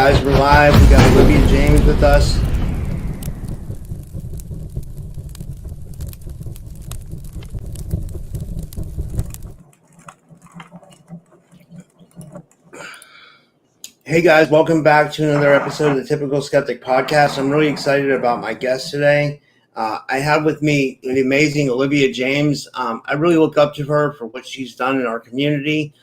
guys, we're live. We got Olivia James with us. Hey guys, welcome back to another episode of the Typical Skeptic Podcast. I'm really excited about my guest today. I have with me the amazing Olivia James. I really look up to her for what she's done in our community.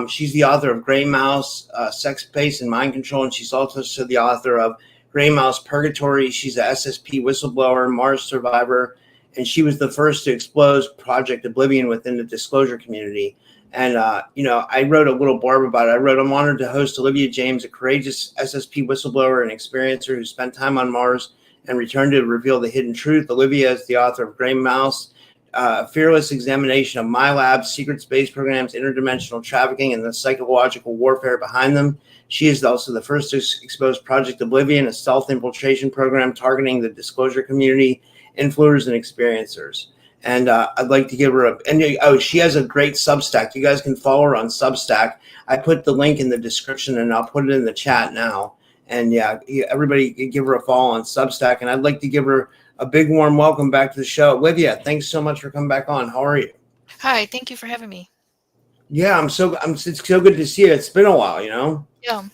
She's the author of Gray Mouse, Sex, Space, and Mind Control, and she's also the author of Gray Mouse Purgatory. She's a SSP whistleblower, Mars survivor, and she was the first to expose Project Oblivion within the disclosure community. And, I wrote a little blurb about it. I wrote, I'm honored to host Olivia James, a courageous SSP whistleblower and experiencer who spent time on Mars and returned to reveal the hidden truth. Olivia is the author of Gray Mouse, a fearless examination of MILABs, secret space programs, interdimensional trafficking, and the psychological warfare behind them. She is also the first to expose Project Oblivion, a stealth infiltration program targeting the disclosure community, influencers, and experiencers. And I'd like to give her she has a great Substack. You guys can follow her on Substack. I put the link in the description and I'll put it in the chat now. And yeah, everybody give her a follow on Substack. And I'd like to give her a big warm welcome back to the show. Olivia, thanks so much for coming back on. How are you? Hi, thank you for having me. Yeah, it's so good to see you. It's been a while, Yeah.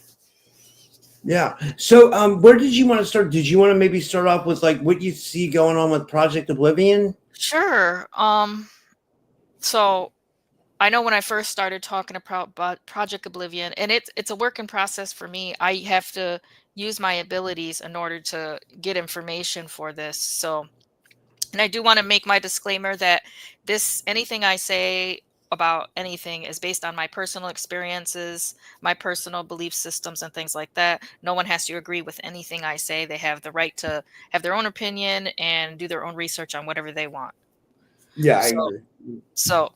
Yeah. So where did you want to start? Did you want to maybe start off with like what you see going on with Project Oblivion? Sure. So I know when I first started talking about Project Oblivion, and it's a work in process for me. I have to use my abilities in order to get information for this. So, and I do want to make my disclaimer that anything I say about anything is based on my personal experiences, my personal belief systems, and things like that. No one has to agree with anything I say. They have the right to have their own opinion and do their own research on whatever they want. Yeah, I So, agree. so,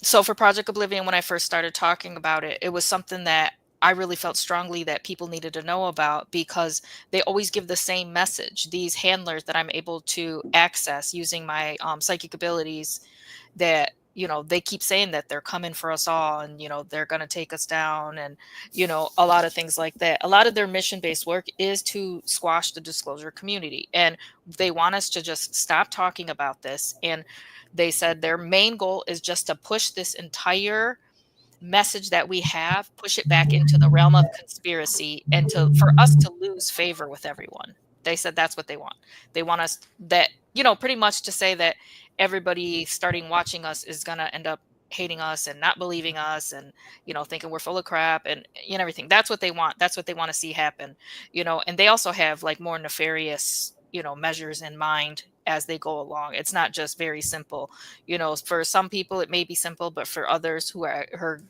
so for Project Oblivion, when I first started talking about it, it was something that I really felt strongly that people needed to know about because they always give the same message. These handlers that I'm able to access using my psychic abilities, that they keep saying that they're coming for us all, and they're going to take us down, and a lot of things like that. A lot of their mission-based work is to squash the disclosure community, and they want us to just stop talking about this. And they said their main goal is just to push this entire message that we have, push it back into the realm of conspiracy, and for us to lose favor with everyone. They said that's what they want. They want us that, pretty much to say that everybody starting watching us is going to end up hating us and not believing us, and thinking we're full of crap, and everything. That's what they want. That's what they want to see happen. And they also have like more nefarious measures in mind as they go along. It's not just very simple. For some people it may be simple, but for others who are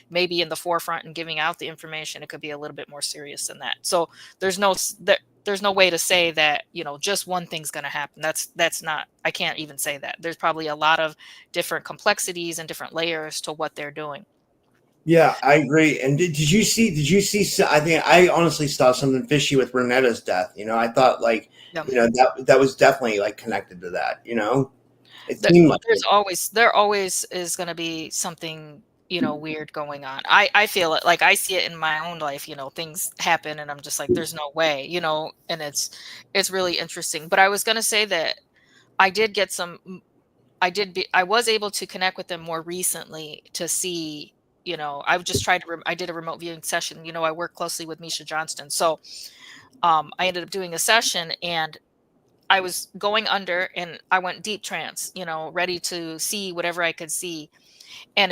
maybe in the forefront and giving out the information, it could be a little bit more serious than that. So there's no way to say that just one thing's going to happen. That's not, I can't even say that. There's probably a lot of different complexities and different layers to what they're doing. Yeah, I agree. And did you see, I think I honestly saw something fishy with Renetta's death. I thought like, Yeah. that was definitely like connected to that, it seemed like there always is going to be something, weird going on. I feel it, like I see it in my own life, things happen and I'm just like, there's no way, and it's really interesting. But I was going to say that I did get I was able to connect with them more recently to see, I've just tried I did a remote viewing session. I work closely with Misha Johnston. So I ended up doing a session, and I was going under, and I went deep trance, ready to see whatever I could see. And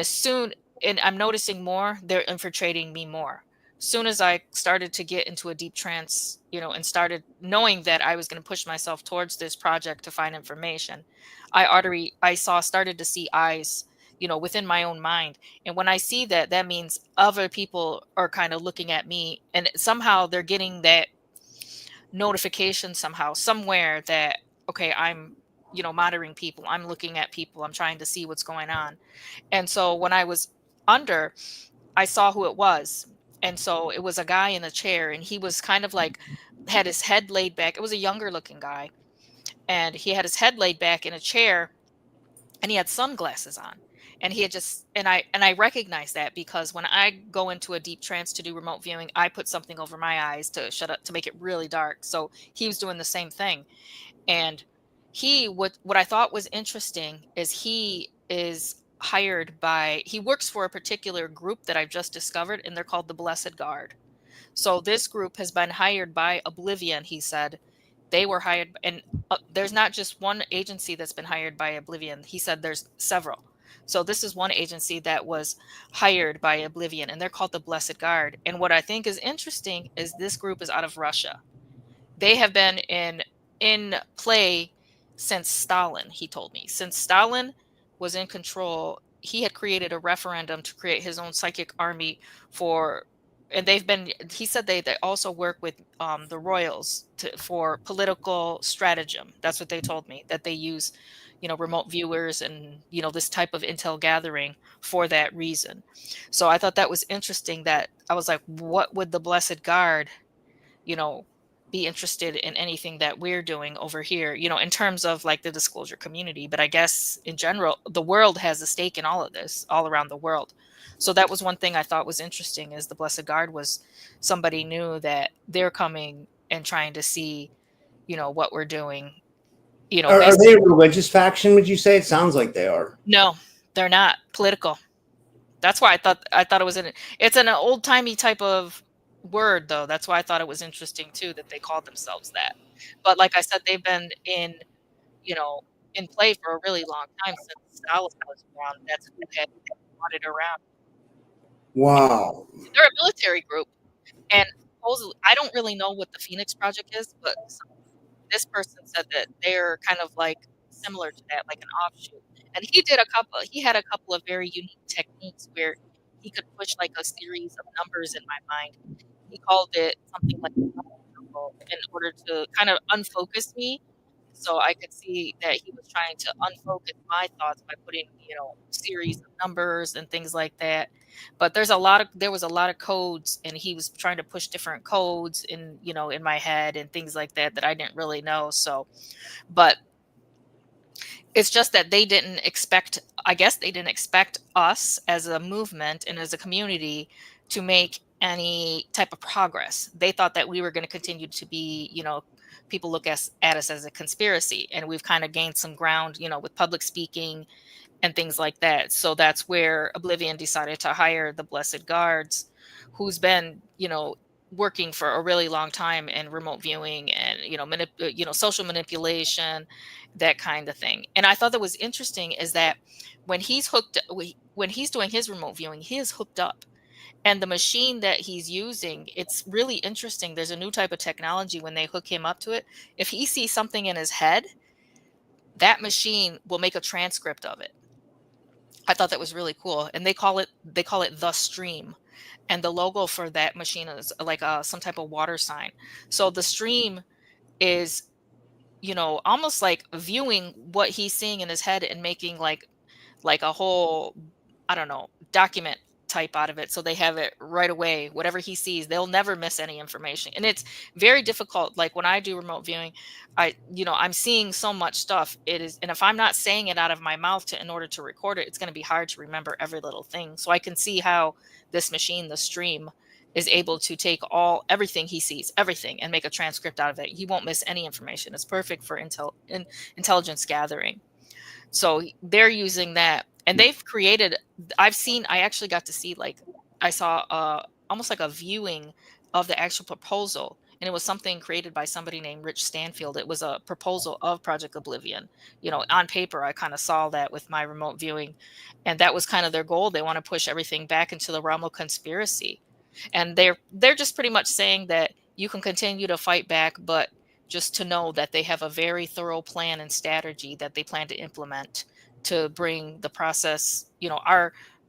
and I'm noticing more, they're infiltrating me more. Soon as I started to get into a deep trance, and started knowing that I was going to push myself towards this project to find information, started to see eyes, within my own mind. And when I see that, that means other people are kind of looking at me, and somehow they're getting that notification somehow, somewhere, that, okay, I'm, monitoring people. I'm looking at people. I'm trying to see what's going on. And so when I was under, I saw who it was. And so it was a guy in a chair, and he was kind of like, had his head laid back. It was a younger looking guy, and he had his head laid back in a chair, and he had sunglasses on. And he had just, and I recognize that because when I go into a deep trance to do remote viewing, I put something over my eyes to shut up, to make it really dark. So he was doing the same thing. And what I thought was interesting is he is hired by, he works for a particular group that I've just discovered, and they're called the Blessed Guard. So this group has been hired by Oblivion, he said. They were hired, and there's not just one agency that's been hired by Oblivion. He said there's several. So this is one agency that was hired by Oblivion, and they're called the Blessed Guard. And what I think is interesting is this group is out of Russia. They have been in play since Stalin, he told me. Since Stalin was in control, he had created a referendum to create his own psychic army for, and they've been, he said they also work with the royals for political stratagem. That's what they told me, that they use, remote viewers and, this type of intel gathering for that reason. So I thought that was interesting, that I was like, what would the Blessed Guard, be interested in anything that we're doing over here, in terms of like the disclosure community. But I guess in general, the world has a stake in all of this, all around the world. So that was one thing I thought was interesting, is the Blessed Guard was somebody new that they're coming and trying to see, what we're doing. Are they a religious faction, would you say? It sounds like they are. No, they're not political. That's why I thought it was it's an old timey type of word, though. That's why I thought it was interesting too, that they called themselves that. But like I said, they've been in play for a really long time, since Stalin was around. That's who had brought it around. Wow. They're a military group, and supposedly, I don't really know what the Phoenix Project is, but this person said that they're kind of like similar to that, like an offshoot. And he had a couple of very unique techniques where he could push like a series of numbers in my mind. He called it something like in order to kind of unfocus me, so I could see that he was trying to unfocus my thoughts by putting, series of numbers and things like that. But there was a lot of codes, and he was trying to push different codes in my head and things like that I didn't really know. So, but it's just that I guess they didn't expect us as a movement and as a community to make any type of progress. They thought that we were going to continue to be, people look at us as a conspiracy, and we've kind of gained some ground, with public speaking and things like that. So that's where Oblivion decided to hire the Blessed Guards, who's been, working for a really long time in remote viewing and, social manipulation, that kind of thing. And I thought that was interesting, is that when he's doing his remote viewing, he is hooked up. And the machine that he's using, it's really interesting. There's a new type of technology when they hook him up to it. If he sees something in his head, that machine will make a transcript of it. I thought that was really cool. And they call it the stream. And the logo for that machine is like some type of water sign. So the stream is, almost like viewing what he's seeing in his head and making like a whole, I don't know, document type out of it, so they have it right away. Whatever he sees, they'll never miss any information. And it's very difficult. Like when I do remote viewing, I'm seeing so much stuff. It is, and if I'm not saying it out of my mouth in order to record it, it's going to be hard to remember every little thing. So I can see how this machine, the stream, is able to take everything he sees, everything, and make a transcript out of it. He won't miss any information. It's perfect for intelligence gathering. So they're using that. And they've created, I actually got to see, like, I saw almost like a viewing of the actual proposal. And it was something created by somebody named Rich Stanfield. It was a proposal of Project Oblivion. On paper, I kind of saw that with my remote viewing. And that was kind of their goal. They want to push everything back into the realm of conspiracy. And they're just pretty much saying that you can continue to fight back, but just to know that they have a very thorough plan and strategy that they plan to implement to bring the process,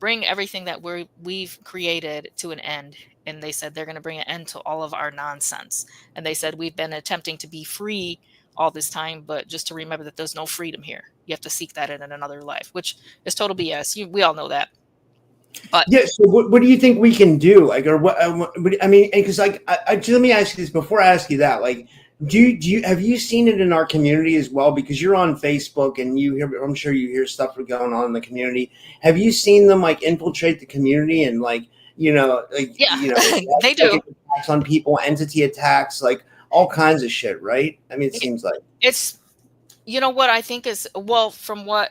bring everything that we've created to an end. And they said they're going to bring an end to all of our nonsense. And they said we've been attempting to be free all this time, but just to remember that there's no freedom here. You have to seek that in another life, which is total BS. We all know that. But yeah, so what do you think we can do? Like, or what? I mean, because like, let me ask you this before I ask you that. Like, Do you have you seen it in our community as well? Because you're on Facebook and I'm sure you hear stuff going on in the community. Have you seen them like infiltrate the community and Yeah, they do. psychic attacks on people, entity attacks, like all kinds of shit, right? I mean, it It- seems like. It's, what I think is, well, from what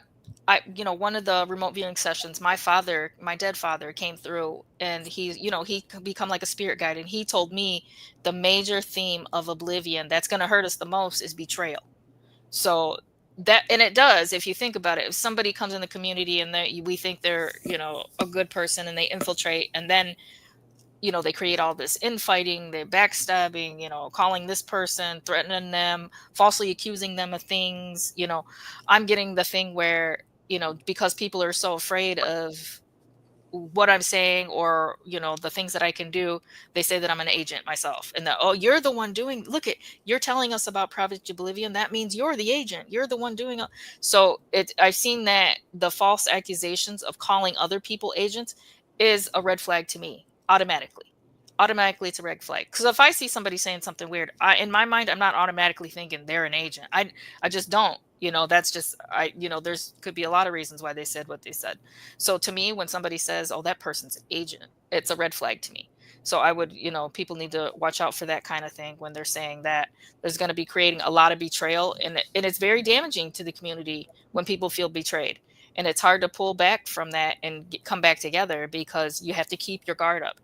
one of the remote viewing sessions, my dead father came through, and he could become like a spirit guide. And he told me the major theme of Oblivion that's going to hurt us the most is betrayal. So and it does, if you think about it. If somebody comes in the community and we think they're, a good person, and they infiltrate, and then they create all this infighting, they're backstabbing, calling this person, threatening them, falsely accusing them of things. I'm getting the thing where, because people are so afraid of what I'm saying, or the things that I can do, they say that I'm an agent myself, and that, oh, you're the one doing, you're telling us about Project Oblivion, that means you're the agent, you're the one doing it. So I've seen that the false accusations of calling other people agents is a red flag to me automatically. It's a red flag, because if I see somebody saying something weird, in my mind, I'm not automatically thinking they're an agent. I just don't. That's just, there's could be a lot of reasons why they said what they said. So to me, when somebody says, "Oh, that person's an agent," it's a red flag to me. So I would, people need to watch out for that kind of thing when they're saying that. There's going to be creating a lot of betrayal, and it's very damaging to the community when people feel betrayed. And it's hard to pull back from that and come back together, because you have to keep your guard up.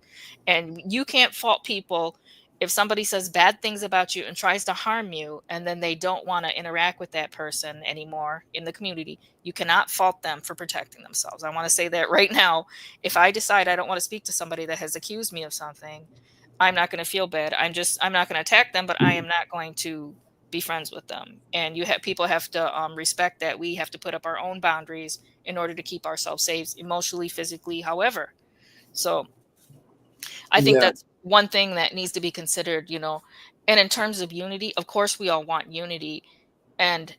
And you can't fault people if somebody says bad things about you and tries to harm you, and then they don't want to interact with that person anymore in the community. You cannot fault them for protecting themselves. I want to say that right now. If I decide I don't want to speak to somebody that has accused me of something, I'm not going to feel bad. I'm not going to attack them, but I am not going to be friends with them. And people have to respect that we have to put up our own boundaries in order to keep ourselves safe, emotionally, physically, however. So I think Yeah. that's one thing that needs to be considered. And in terms of unity, of course, we all want unity, and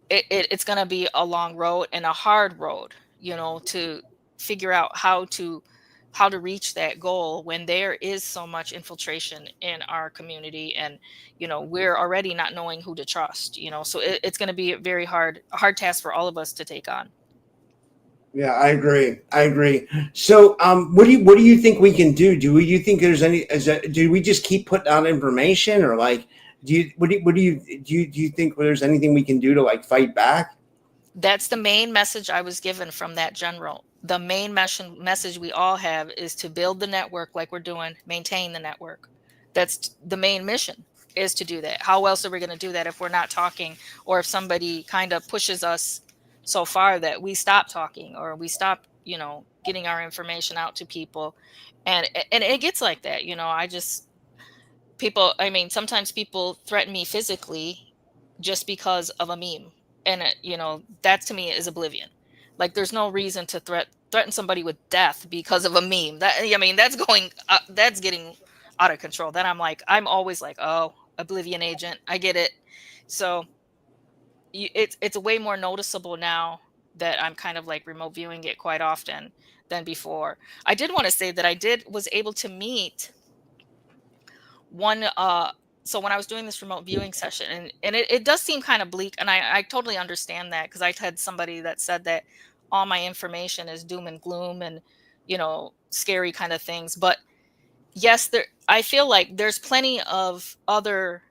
it's going to be a long road and a hard road, to figure out how to reach that goal when there is so much infiltration in our community, and we're already not knowing who to trust. So it's going to be a hard task for all of us to take on. Yeah, I agree. I agree. So, what do you think we can do? You think there's do we just keep putting out information, or like, do you think there's anything we can do to like fight back? That's the main message I was given from that general. The main message we all have is to build the network like we're doing, maintain the network. That's the main mission, is to do that. How else are we going to do that if we're not talking, or if somebody kind of pushes us so far that we stop talking, or we stop, getting our information out to people. And it gets like that. I mean, sometimes people threaten me physically just because of a meme. And that to me is Oblivion. Like, there's no reason to threaten somebody with death because of a meme. That's getting out of control. Then I'm always like, oh, Oblivion agent, I get it. So it's way more noticeable now that I'm kind of like remote viewing it quite often than before. I did want to say that was able to meet one so when I was doing this remote viewing session, and it does seem kind of bleak, and I totally understand that, because I had somebody that said that all my information is doom and gloom, and scary kind of things. But yes, I feel like there's plenty of other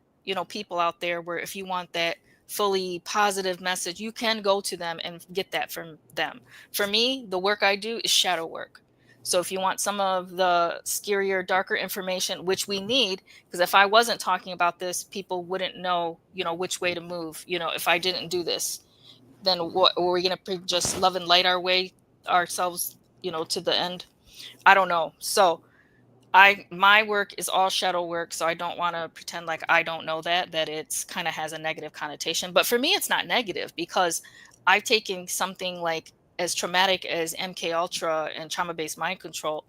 people out there where, if you want that fully positive message, you can go to them and get that from them. For me, the work I do is shadow work. So if you want some of the scarier, darker information, which we need, because if I wasn't talking about this, people wouldn't know, which way to move. If I didn't do this, then what were we going to just love and light ourselves, to the end? I don't know. So my work is all shadow work, so I don't want to pretend like I don't know that it's kind of has a negative connotation. But for me, it's not negative, because I've taken something like as traumatic as MK Ultra and trauma-based mind control,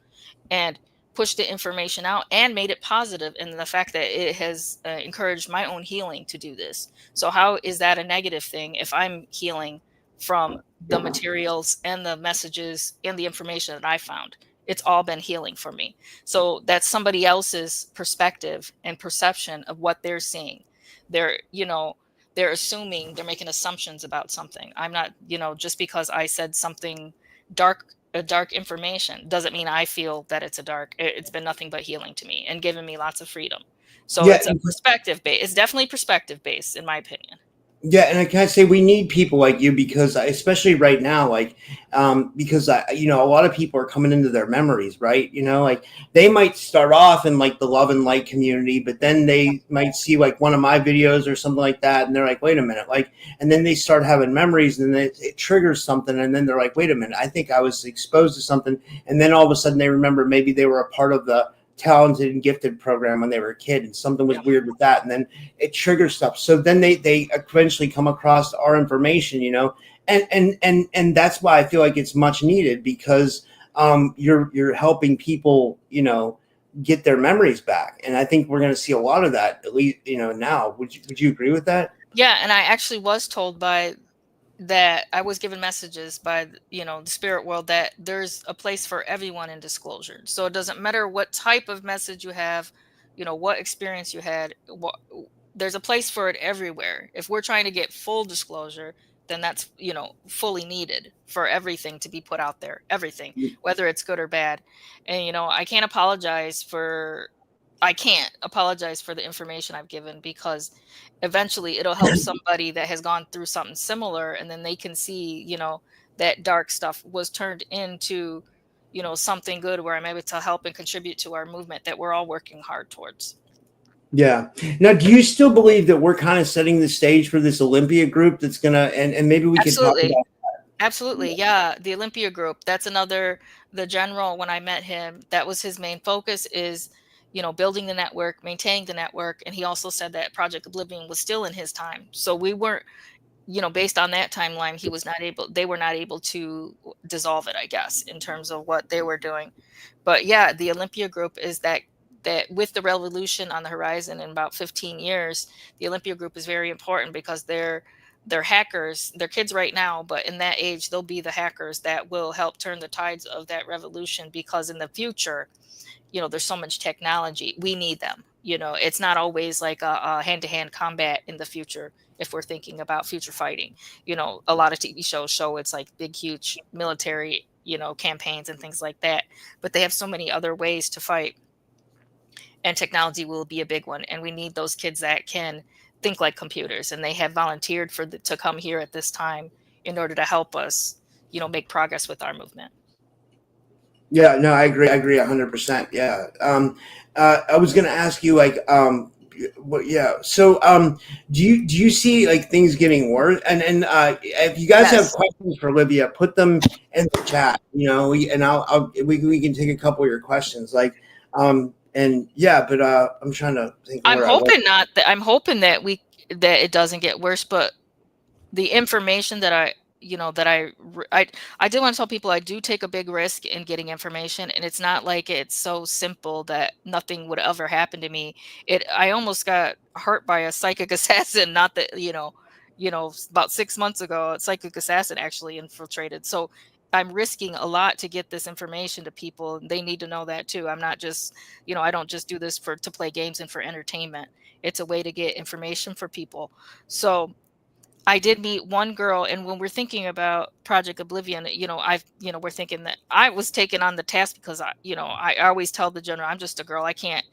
and pushed the information out and made it positive in the fact that it has encouraged my own healing to do this. So how is that a negative thing if I'm healing from the materials and the messages and the information that I found? It's all been healing for me. So that's somebody else's perspective and perception of what they're seeing. they're, they're assuming, they're making assumptions about something. I'm not, just because I said something dark, a dark information doesn't mean I feel that it's a dark. It's been nothing but healing to me and given me lots of freedom. So Yeah, it's a perspective base. It's definitely perspective based, in my opinion. yeah, and I kind of say we need people like you because, especially right now, like, because a lot of people are coming into their memories, right? Like they might start off in like the love and light community, but then they might see like one of my videos or something like that, and they're like, wait a minute, like, and then they start having memories, and then it triggers something, and then they're like, wait a minute, I think I was exposed to something, and then all of a sudden they remember maybe they were a part of the talented and gifted program when they were a kid, and something was weird with that, and then it triggers stuff. So then they eventually come across our information, and that's why I feel like it's much needed because you're helping people, get their memories back, and I think we're going to see a lot of that, at least now. Would you agree with that? Yeah, and I actually was told by that I was given messages by, the spirit world that there's a place for everyone in disclosure. So it doesn't matter what type of message you have, what experience you had, there's a place for it everywhere. If we're trying to get full disclosure, then that's, fully needed for everything to be put out there, everything, whether it's good or bad. And, I can't apologize for the information I've given because eventually it'll help somebody that has gone through something similar, and then they can see, that dark stuff was turned into, something good where I'm able to help and contribute to our movement that we're all working hard towards. Yeah. Now, do you still believe that we're kind of setting the stage for this Olympia group that's gonna, and maybe we could talk Absolutely. about. Absolutely. Yeah. The Olympia group, that's the general, when I met him, that was his main focus is, building the network, maintaining the network. And he also said that Project Oblivion was still in his time. So we weren't, based on that timeline, they were not able to dissolve it, I guess, in terms of what they were doing. But yeah, the Olympia group is that with the revolution on the horizon in about 15 years, the Olympia group is very important because they're hackers. They're kids right now, but in that age, they'll be the hackers that will help turn the tides of that revolution, because in the future, there's so much technology. We need them. It's not always like a hand-to-hand combat in the future. If we're thinking about future fighting, a lot of TV shows show it's like big, huge military, campaigns and things like that. But they have so many other ways to fight, and technology will be a big one. And we need those kids that can think like computers, and they have volunteered to come here at this time in order to help us, make progress with our movement. Yeah, no, I agree. I agree 100%. Yeah. I was going to ask you like, what, yeah. So, do you see like things getting worse? And if you guys have Yes. questions for Olivia, put them in the chat, and we can take a couple of your questions. Like, and yeah, but, I'm trying to think I'm where I was. hoping not that I'm hoping that it doesn't get worse, but the information that I did want to tell people, I do take a big risk in getting information, and it's not like it's so simple that nothing would ever happen to me. I almost got hurt by a psychic assassin, not that, about 6 months ago, a psychic assassin actually infiltrated. So I'm risking a lot to get this information to people, and they need to know that too. I'm not just, I don't just do this to play games and for entertainment. It's a way to get information for people. So I did meet one girl, and when we're thinking about Project Oblivion, we're thinking that I was taken on the task because I always tell the general, I'm just a girl. I can't,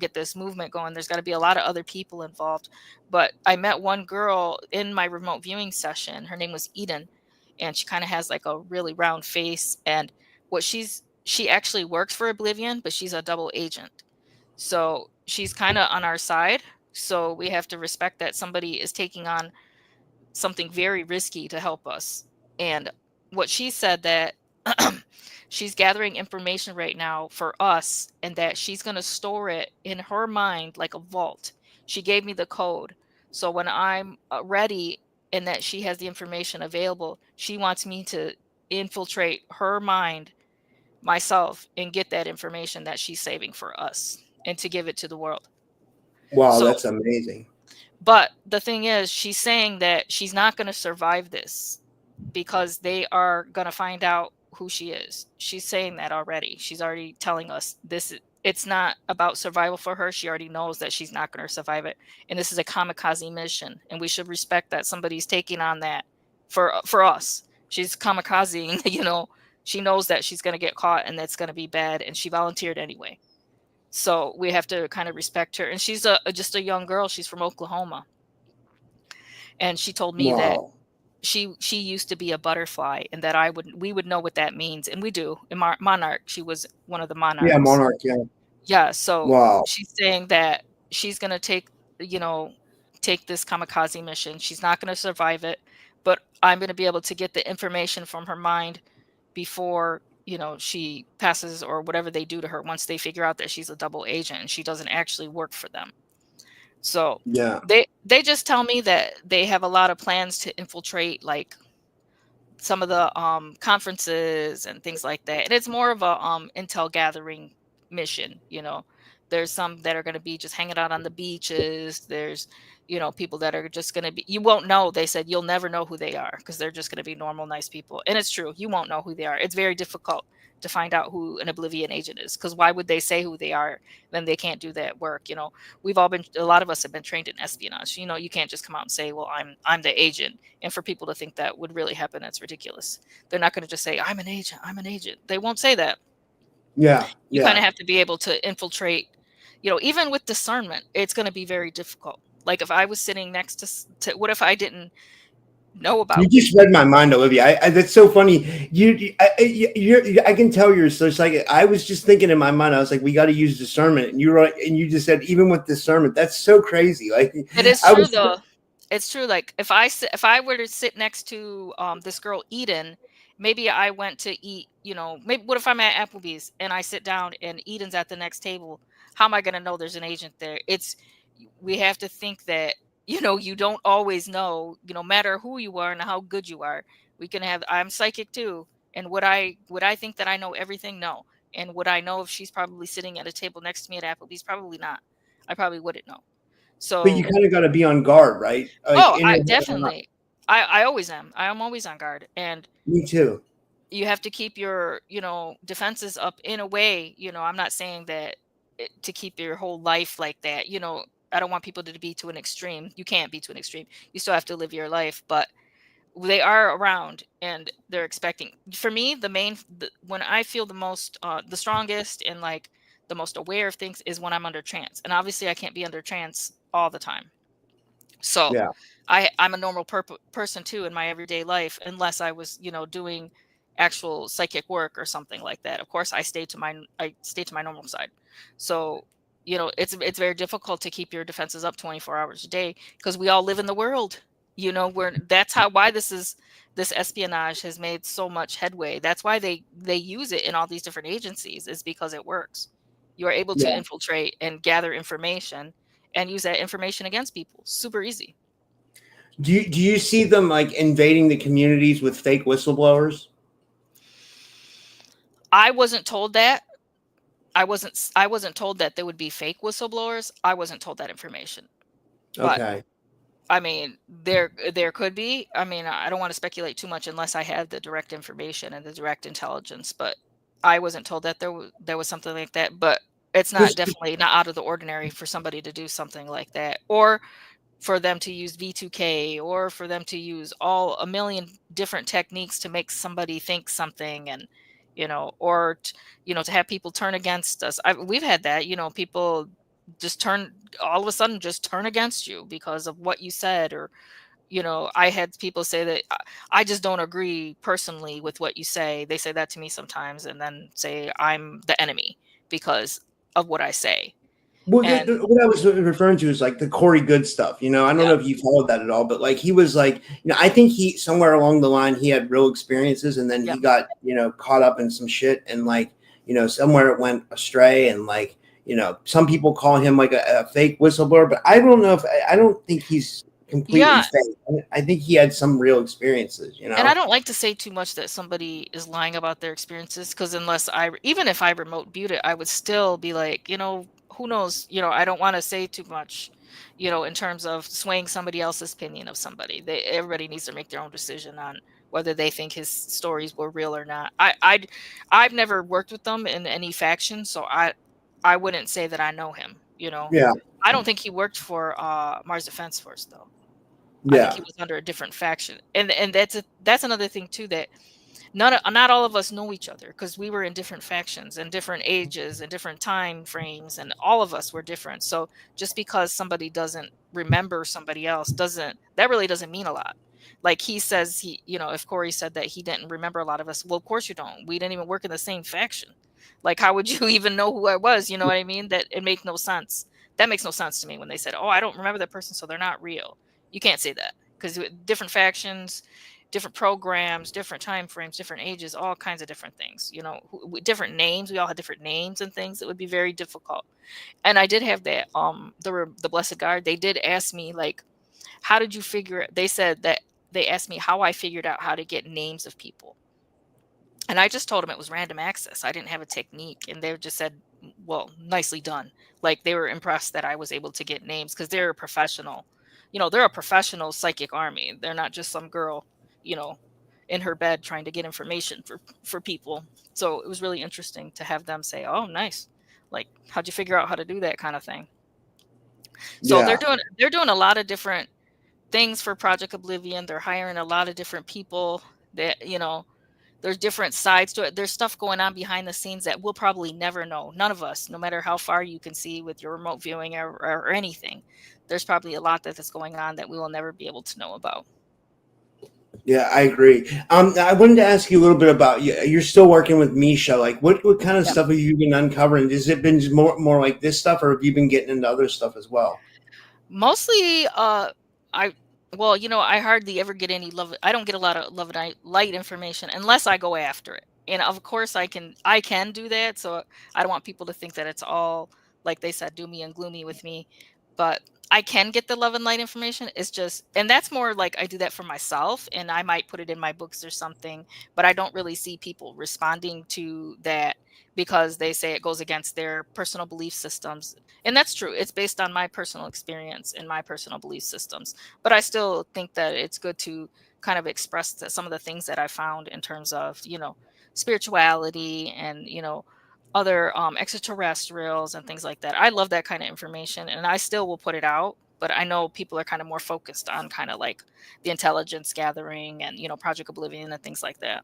get this movement going. There's got to be a lot of other people involved. But I met one girl in my remote viewing session. Her name was Eden, and she kind of has like a really round face. And she actually works for Oblivion, but she's a double agent. So she's kind of on our side. So we have to respect that somebody is taking on something very risky to help us. And what she said, that she's gathering information right now for us, and that she's going to store it in her mind like a vault. She gave me the code. So when I'm ready and that she has the information available, she wants me to infiltrate her mind myself and get that information that she's saving for us and to give it to the world. Wow, So that's amazing. but the thing is, she's saying that she's not going to survive this because they are going to find out who she is. She's saying that already. She's already telling us it's not about survival for her. She already knows that she's not going to survive it. And this is a kamikaze mission. And we should respect that somebody's taking on that for us. She's kamikazing, she knows that she's going to get caught and that's going to be bad. And she volunteered anyway. So we have to kind of respect her. And she's just a young girl. She's from Oklahoma. And she told me that Wow. she used to be a butterfly, and that we would know what that means. And we do. In Monarch, she was one of the Yeah, monarchs. Monarch. Yeah. Yeah. So Wow. she's saying that she's going to take this kamikaze mission. She's not going to survive it, but I'm going to be able to get the information from her mind before, she passes, or whatever they do to her, once they figure out that she's a double agent and she doesn't actually work for them. So Yeah. they just tell me that they have a lot of plans to infiltrate, like, some of the conferences and things like that. And it's more of a intel gathering mission. There's some that are going to be just hanging out on the beaches. There's people that are just going to be, you won't know. They said you'll never know who they are, because they're just going to be normal, nice people. And it's true, you won't know who they are. It's very difficult to find out who an Oblivion agent is, because why would they say who they are? Then they can't do that work. A lot of us have been trained in espionage. You can't just come out and say, well, I'm the agent. And for people to think that would really happen, that's ridiculous. They're not going to just say, I'm an agent. They won't say that. Yeah. You kind of have to be able to infiltrate. Even with discernment, it's going to be very difficult. Like, if I was sitting next to what if I didn't know about? You just read my mind, Olivia. That's so funny. I can tell you're so psychic. I was just thinking in my mind, I was like, we got to use discernment, and you just said, even with discernment, that's so crazy. Like, it is true though. It's true. Like, if I were to sit next to this girl Eden, maybe I went to eat. Maybe, what if I'm at Applebee's and I sit down and Eden's at the next table? How am I going to know there's an agent there? We have to think that you don't always know. No matter who you are and how good you are, I'm psychic too. And would I think that I know everything? No. And would I know if she's probably sitting at a table next to me at Applebee's? Probably not. I probably wouldn't know. but you So, kind of got to be on guard, right? Like, I definitely, I always am. I am always on guard. And me too. you have to keep your, defenses up in a way. I'm not saying that to keep your whole life like that. I don't want people to be to an extreme. You can't be to an extreme. You still have to live your life, but they are around and they're expecting. For me, when I feel the strongest and, like, the most aware of things is when I'm under trance. And obviously I can't be under trance all the time. So Yeah. I'm a normal person too in my everyday life, unless I was, doing actual psychic work or something like that. Of course, I stay to my normal side. So, it's very difficult to keep your defenses up 24 hours a day, because we all live in the world. That's why this espionage has made so much headway. That's why they use it in all these different agencies, is because it works. You are able to Yeah. infiltrate and gather information and use that information against people. Super easy. Do you see them, like, invading the communities with fake whistleblowers? I wasn't told that. I wasn't told that there would be fake whistleblowers. I wasn't told that information. But Okay. I mean, there could be. I mean, I don't want to speculate too much unless I have the direct information and the direct intelligence, but I wasn't told that there was something like that. But it's definitely not out of the ordinary for somebody to do something like that, or for them to use V2K, or for them to use a million different techniques to make somebody think something. And or to have people turn against us. We've had that. People just all of a sudden just turn against you because of what you said. Or I had people say that I just don't agree personally with what you say. They say that to me sometimes, and then say I'm the enemy because of what I say. Well, And what I was referring to is, like, the Corey Good stuff. I don't yeah, know if you followed that at all, but, like, he was like, I think he, somewhere along the line, he had real experiences, and then yeah, he got, caught up in some shit, and, like, somewhere it went astray, and, like, some people call him, like, a fake whistleblower, but I don't know I don't think he's completely yeah. fake. I think he had some real experiences. And I don't like to say too much that somebody is lying about their experiences, because even if I remote viewed it, I would still be like, who knows? I don't want to say too much, in terms of swaying somebody else's opinion of somebody. Everybody needs to make their own decision on whether they think his stories were real or not. I've never worked with them in any faction, so I wouldn't say that I know him. Yeah. I don't think he worked for Mars Defense Force though. I think he Yeah. was under a different faction, and that's another thing too, that not all of us know each other because we were in different factions and different ages and different time frames, and all of us were different. So just because somebody doesn't remember somebody else that really doesn't mean a lot. Like he says, if Corey said that he didn't remember a lot of us, well, of course you don't. We didn't even work in the same faction. Like, how would you even know who I was? You know what I mean? That it makes no sense. That makes no sense to me when they said, "Oh, I don't remember that person, so they're not real." You can't say that because different factions, different programs, different time frames, different ages, all kinds of different things. Different names. We all had different names and things. It would be very difficult. And I did have that. The Blessed Guard. They did ask me, like, how did you figure? They said that they asked me how I figured out how to get names of people. And I just told them it was random access. I didn't have a technique. And they just said, well, nicely done. Like, they were impressed that I was able to get names because they're a professional. They're a professional psychic army. They're not just some girl, you know, in her bed trying to get information for people. So it was really interesting to have them say, "Oh, nice. Like, how'd you figure out how to do that kind of thing?" So Yeah. they're doing a lot of different things for Project Oblivion. They're hiring a lot of different people that, there's different sides to it. There's stuff going on behind the scenes that we'll probably never know. None of us, no matter how far you can see with your remote viewing or anything, there's probably a lot that's going on that we will never be able to know about. Yeah, I agree. I wanted to ask you a little bit about you. You're still working with Misha. Like, what kind of Yeah. stuff have you been uncovering? Has it been more like this stuff, or have you been getting into other stuff as well? Mostly, I well, I hardly ever get any love. I don't get a lot of love and light information unless I go after it. And of course, I can do that. So I don't want people to think that it's all, like they said, doomy and gloomy with me. But I can get the love and light information. It's just, and that's more like I do that for myself, and I might put it in my books or something. But I don't really see people responding to that because they say it goes against their personal belief systems. And that's true. It's based on my personal experience and my personal belief systems. But I still think that it's good to kind of express some of the things that I found in terms of, spirituality and, other extraterrestrials and things like that. I love that kind of information, and I still will put it out. But I know people are kind of more focused on kind of like the intelligence gathering and, Project Oblivion and things like that.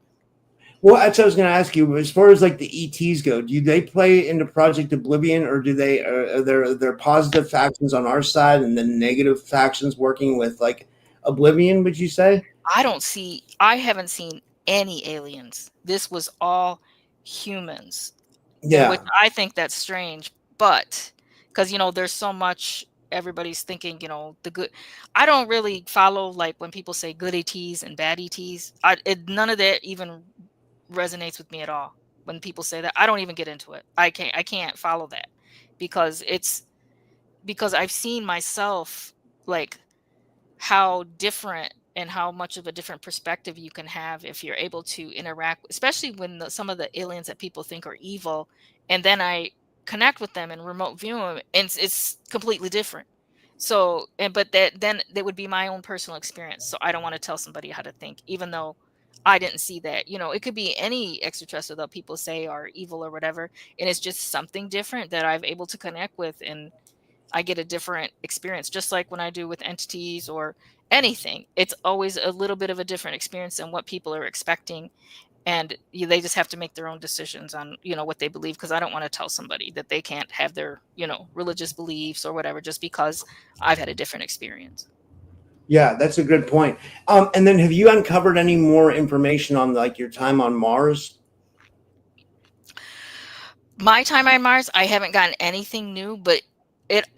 Well, that's what I was going to ask you. As far as like the ETs go, do they play into Project Oblivion, or do they are there positive factions on our side and then negative factions working with like Oblivion? Would you say? I haven't seen any aliens. This was all humans, in which Yeah, I think that's strange. But because, there's so much everybody's thinking, the good. I don't really follow, like, when people say good ETs and bad ETs. None of that even resonates with me at all. When people say that, I don't even get into it. I can't follow that because I've seen myself, like, how different and how much of a different perspective you can have if you're able to interact, especially when some of the aliens that people think are evil, and then I connect with them and remote view them, and it's completely different. So, but that would be my own personal experience. So I don't want to tell somebody how to think, even though I didn't see that. It could be any extraterrestrial that people say are evil or whatever, and it's just something different that I've able to connect with, and I get a different experience, just like when I do with entities or anything. It's always a little bit of a different experience than what people are expecting. And they just have to make their own decisions on, what they believe. Because I don't want to tell somebody that they can't have their, religious beliefs or whatever, just because I've had a different experience. yeah, that's a good point. And then have you uncovered any more information on like your time on Mars? My time on Mars, I haven't gotten anything new, but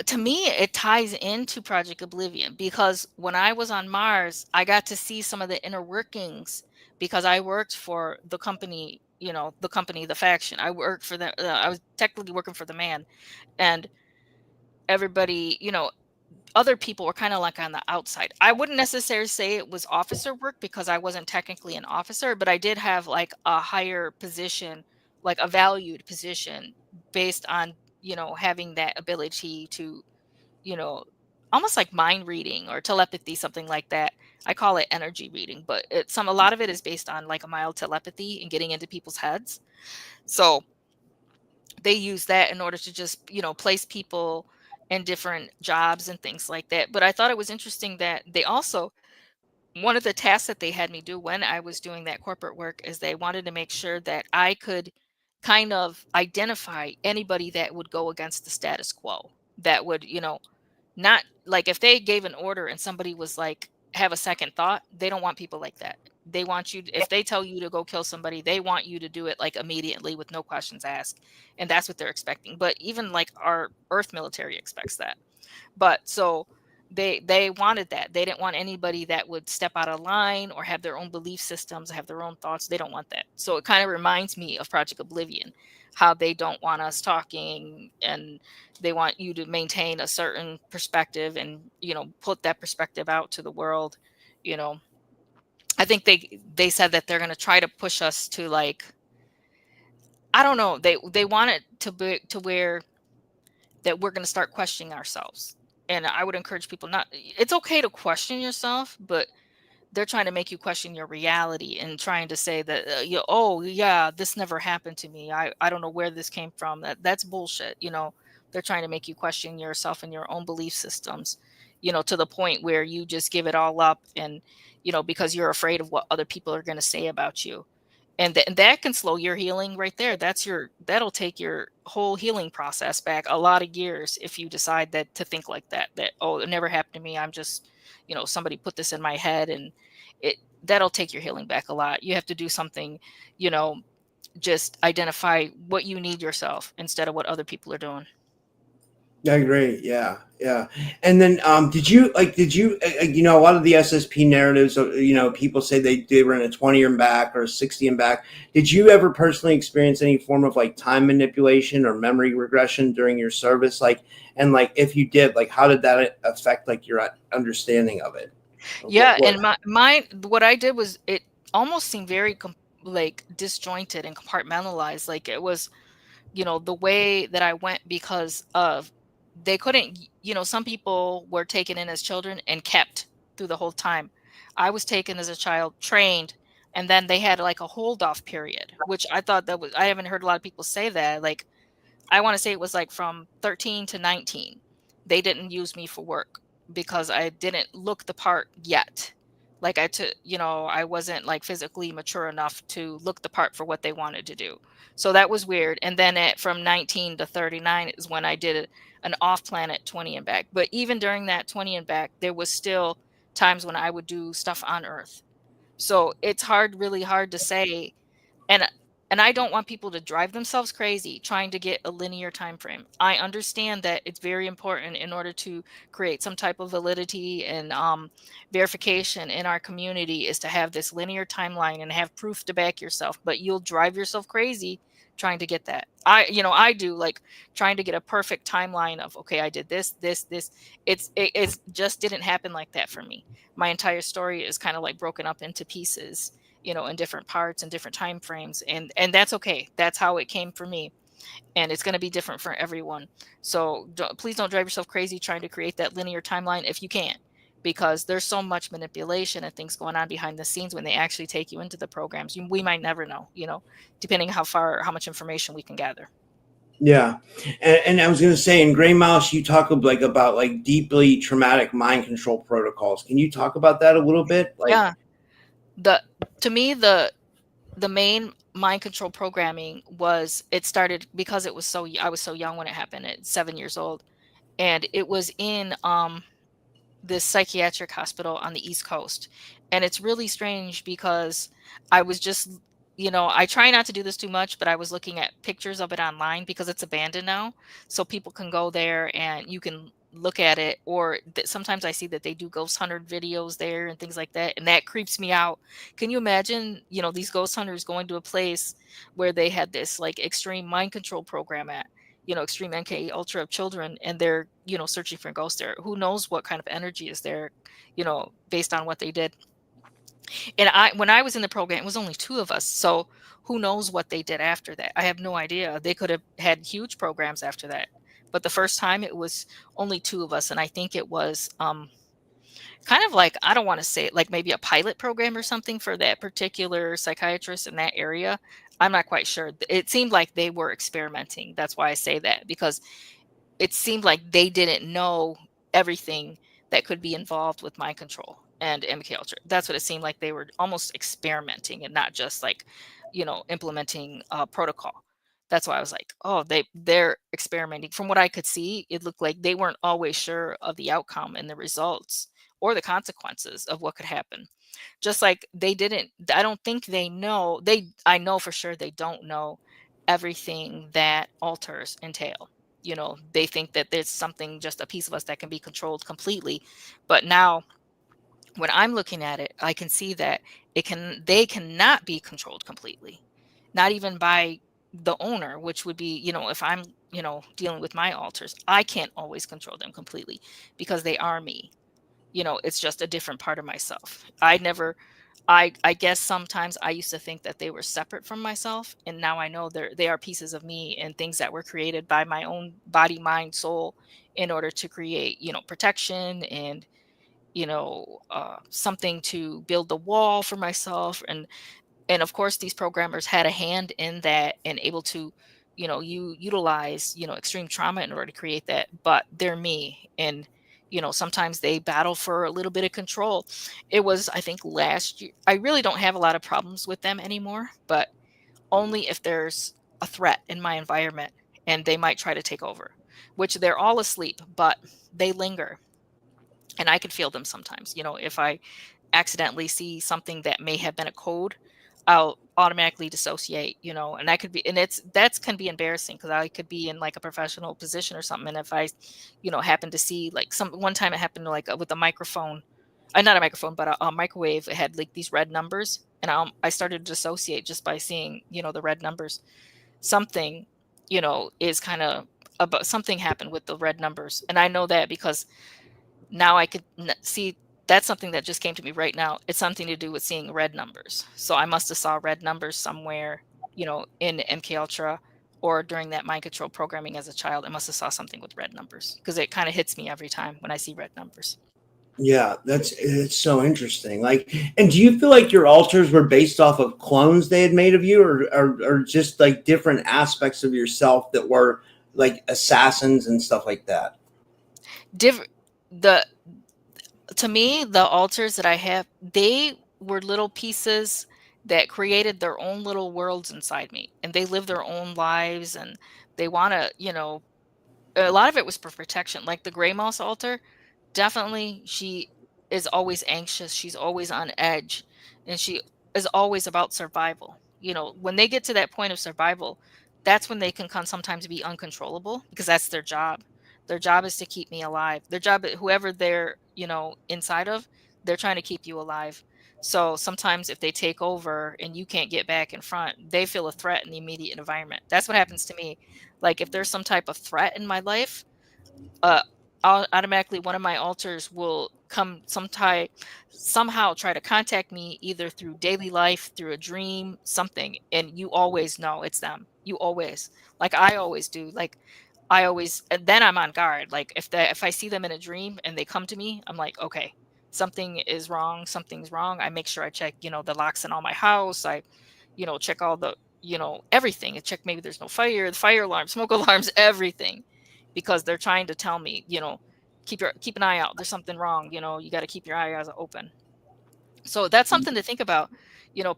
to me it ties into Project Oblivion, because when I was on Mars, I got to see some of the inner workings because I worked for the company, the faction. I worked for the I was technically working for the man, and everybody, other people were kind of like on the outside. I wouldn't necessarily say it was officer work because I wasn't technically an officer, but I did have like a higher position, like a valued position based on, having that ability to, you know, almost like mind reading or telepathy, something like that. I call it energy reading, but a lot of it is based on like a mild telepathy and getting into people's heads. So they use that in order to just, place people in different jobs and things like that. But I thought it was interesting that they also, one of the tasks that they had me do when I was doing that corporate work is they wanted to make sure that I could kind of identify anybody that would go against the status quo, that would, not like if they gave an order and somebody was like, have a second thought, they don't want people like that. They want you, if they tell you to go kill somebody, they want you to do it like immediately with no questions asked. And that's what they're expecting. But even like our Earth military expects that. But so they wanted that. They didn't want anybody that would step out of line or have their own belief systems, have their own thoughts. They don't want that. So it kind of reminds me of Project Oblivion, how they don't want us talking, and they want you to maintain a certain perspective and, put that perspective out to the world. You know, I think they said that they're going to try to push us to, like, I don't know, they want it to be to where that we're going to start questioning ourselves. And I would encourage people, not, it's okay to question yourself, but they're trying to make you question your reality and trying to say that, oh yeah, this never happened to me. I don't know where this came from. That's bullshit. They're trying to make you question yourself and your own belief systems, to the point where you just give it all up, and, because you're afraid of what other people are going to say about you. And that can slow your healing right there. That'll take your whole healing process back a lot of years if you decide that to think like that, oh, it never happened to me. I'm just, somebody put this in my head, and that'll take your healing back a lot. You have to do something, you know, just identify what you need yourself instead of what other people are doing. I agree. Yeah, yeah. And then, a lot of the SSP narratives, people say they were in a 20 and back or 60 and back. Did you ever personally experience any form of like time manipulation or memory regression during your service? And if you did, like, how did that affect like your understanding of it? Yeah. And what I did was, it almost seemed very like disjointed and compartmentalized. Like it was, the way that I went, because of, they couldn't, some people were taken in as children and kept through the whole time. I was taken as a child, trained, and then they had like a hold off period, which I thought I haven't heard a lot of people say that. Like, I want to say it was like from 13 to 19. They didn't use me for work because I didn't look the part yet. Like I wasn't like physically mature enough to look the part for what they wanted to do. So that was weird. And then from 19 to 39 is when I did an off planet 20 and back. But even during that 20 and back, there was still times when I would do stuff on Earth. So it's really hard to say. And I don't want people to drive themselves crazy trying to get a linear time frame. I understand that it's very important in order to create some type of validity and verification in our community, is to have this linear timeline and have proof to back yourself. But you'll drive yourself crazy trying to get that. I do, like, trying to get a perfect timeline of, okay, I did this. It's just didn't happen like that for me. My entire story is kind of like broken up into pieces, in different parts and different time frames. And that's okay. That's how it came for me. And it's going to be different for everyone. So please don't drive yourself crazy trying to create that linear timeline if you can't, because there's so much manipulation and things going on behind the scenes when they actually take you into the programs. We might never know, depending how much information we can gather. Yeah. And I was going to say, in Gray Mouse, you talk about like deeply traumatic mind control protocols. Can you talk about that a little bit? Yeah. To me, the main mind control programming it started because I was so young when it happened, at 7 years old. And it was in this psychiatric hospital on the East Coast. And it's really strange because I was just, I try not to do this too much, but I was looking at pictures of it online because it's abandoned now. So people can go there and you can look at it. Or sometimes I see that they do ghost hunter videos there and things like that. And that creeps me out. Can you imagine, these ghost hunters going to a place where they had this like extreme mind control program at? Extreme NK ultra of children, and they're, searching for ghosts there. Who knows what kind of energy is there, based on what they did. And when I was in the program, it was only 2 of us. So who knows what they did after that? I have no idea. They could have had huge programs after that, But the first time it was only two of us. And I think it was kind of like, I don't want to say it, like maybe a pilot program or something for that particular psychiatrist in that area. I'm not quite sure. It seemed like they were experimenting. That's why I say that, because it seemed like they didn't know everything that could be involved with mind control and MK Ultra. That's what it seemed like. They were almost experimenting and not just like, implementing a protocol. That's why I was like, oh, they're experimenting. From what I could see, it looked like they weren't always sure of the outcome and the results or the consequences of what could happen. Just like they didn't, I don't think they know, I know for sure they don't know everything that alters entail. They think that there's something, just a piece of us that can be controlled completely. But now when I'm looking at it, I can see that they cannot be controlled completely, not even by the owner, which would be, if I'm, dealing with my alters, I can't always control them completely because they are me. It's just a different part of myself. I guess sometimes I used to think that they were separate from myself, and now I know they are pieces of me and things that were created by my own body, mind, soul, in order to create, protection and, something to build the wall for myself. And of course, these programmers had a hand in that and able to, you utilize, extreme trauma in order to create that, but they're me. And, sometimes they battle for a little bit of control. It was, I think, last year. I really don't have a lot of problems with them anymore, but only if there's a threat in my environment and they might try to take over, which they're all asleep, but they linger. And I can feel them sometimes. If I accidentally see something that may have been a code, I'll automatically dissociate, and that could be, and that's can be embarrassing because I could be in like a professional position or something. And if I, happen to see like one time it happened like with a microphone, not a microphone, but a microwave, it had like these red numbers, and I started to dissociate just by seeing, the red numbers. Something, is kind of about something happened with the red numbers. And I know that because now I could see that's something that just came to me right now. It's something to do with seeing red numbers. So I must have saw red numbers somewhere, in MK Ultra or during that mind control programming as a child. I must have saw something with red numbers because it kind of hits me every time when I see red numbers. Yeah, it's so interesting. Like, and do you feel like your alters were based off of clones they had made of you, or just like different aspects of yourself that were like assassins and stuff like that? The To me, the alters that I have, they were little pieces that created their own little worlds inside me, and they live their own lives, and they want to, a lot of it was for protection. Like the gray mouse alter, definitely she is always anxious, she's always on edge, and she is always about survival. When they get to that point of survival, that's when they can sometimes be uncontrollable because that's their job. Their job is to keep me alive. Their job, whoever they're, inside of, they're trying to keep you alive. So sometimes if they take over and you can't get back in front, they feel a threat in the immediate environment. That's what happens to me. Like if there's some type of threat in my life, uh automatically one of my alters will come somehow try to contact me, either through daily life, through a dream, something, and you always know it's them. You always, like I always do, like I always, and then I'm on guard. Like if I see them in a dream and they come to me, I'm like, okay, something's wrong. I make sure I check, the locks in all my house. I, check all the, everything. I check maybe there's no fire, the fire alarm, smoke alarms, everything, because they're trying to tell me, keep an eye out. There's something wrong. You got to keep your eyes open. So that's something to think about.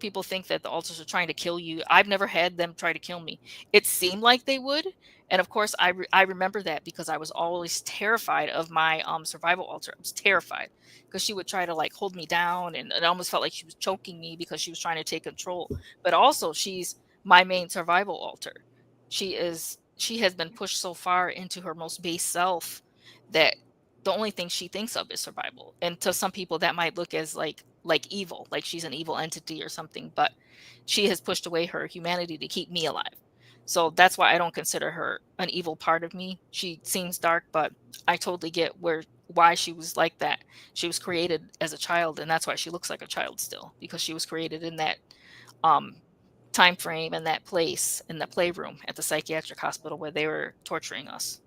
People think that the alters are trying to kill you. I've never had them try to kill me. It seemed like they would. And of course, I remember that because I was always terrified of my survival alter. I was terrified because she would try to like hold me down, and it almost felt like she was choking me because she was trying to take control. But also, she's my main survival alter. She has been pushed so far into her most base self that the only thing she thinks of is survival. And to some people that might look as like evil, like she's an evil entity or something, but she has pushed away her humanity to keep me alive. So that's why I don't consider her an evil part of me. She seems dark, but I totally get why she was like that. She was created as a child, and that's why she looks like a child still, because she was created in that um time frame and that place in the playroom at the psychiatric hospital where they were torturing us.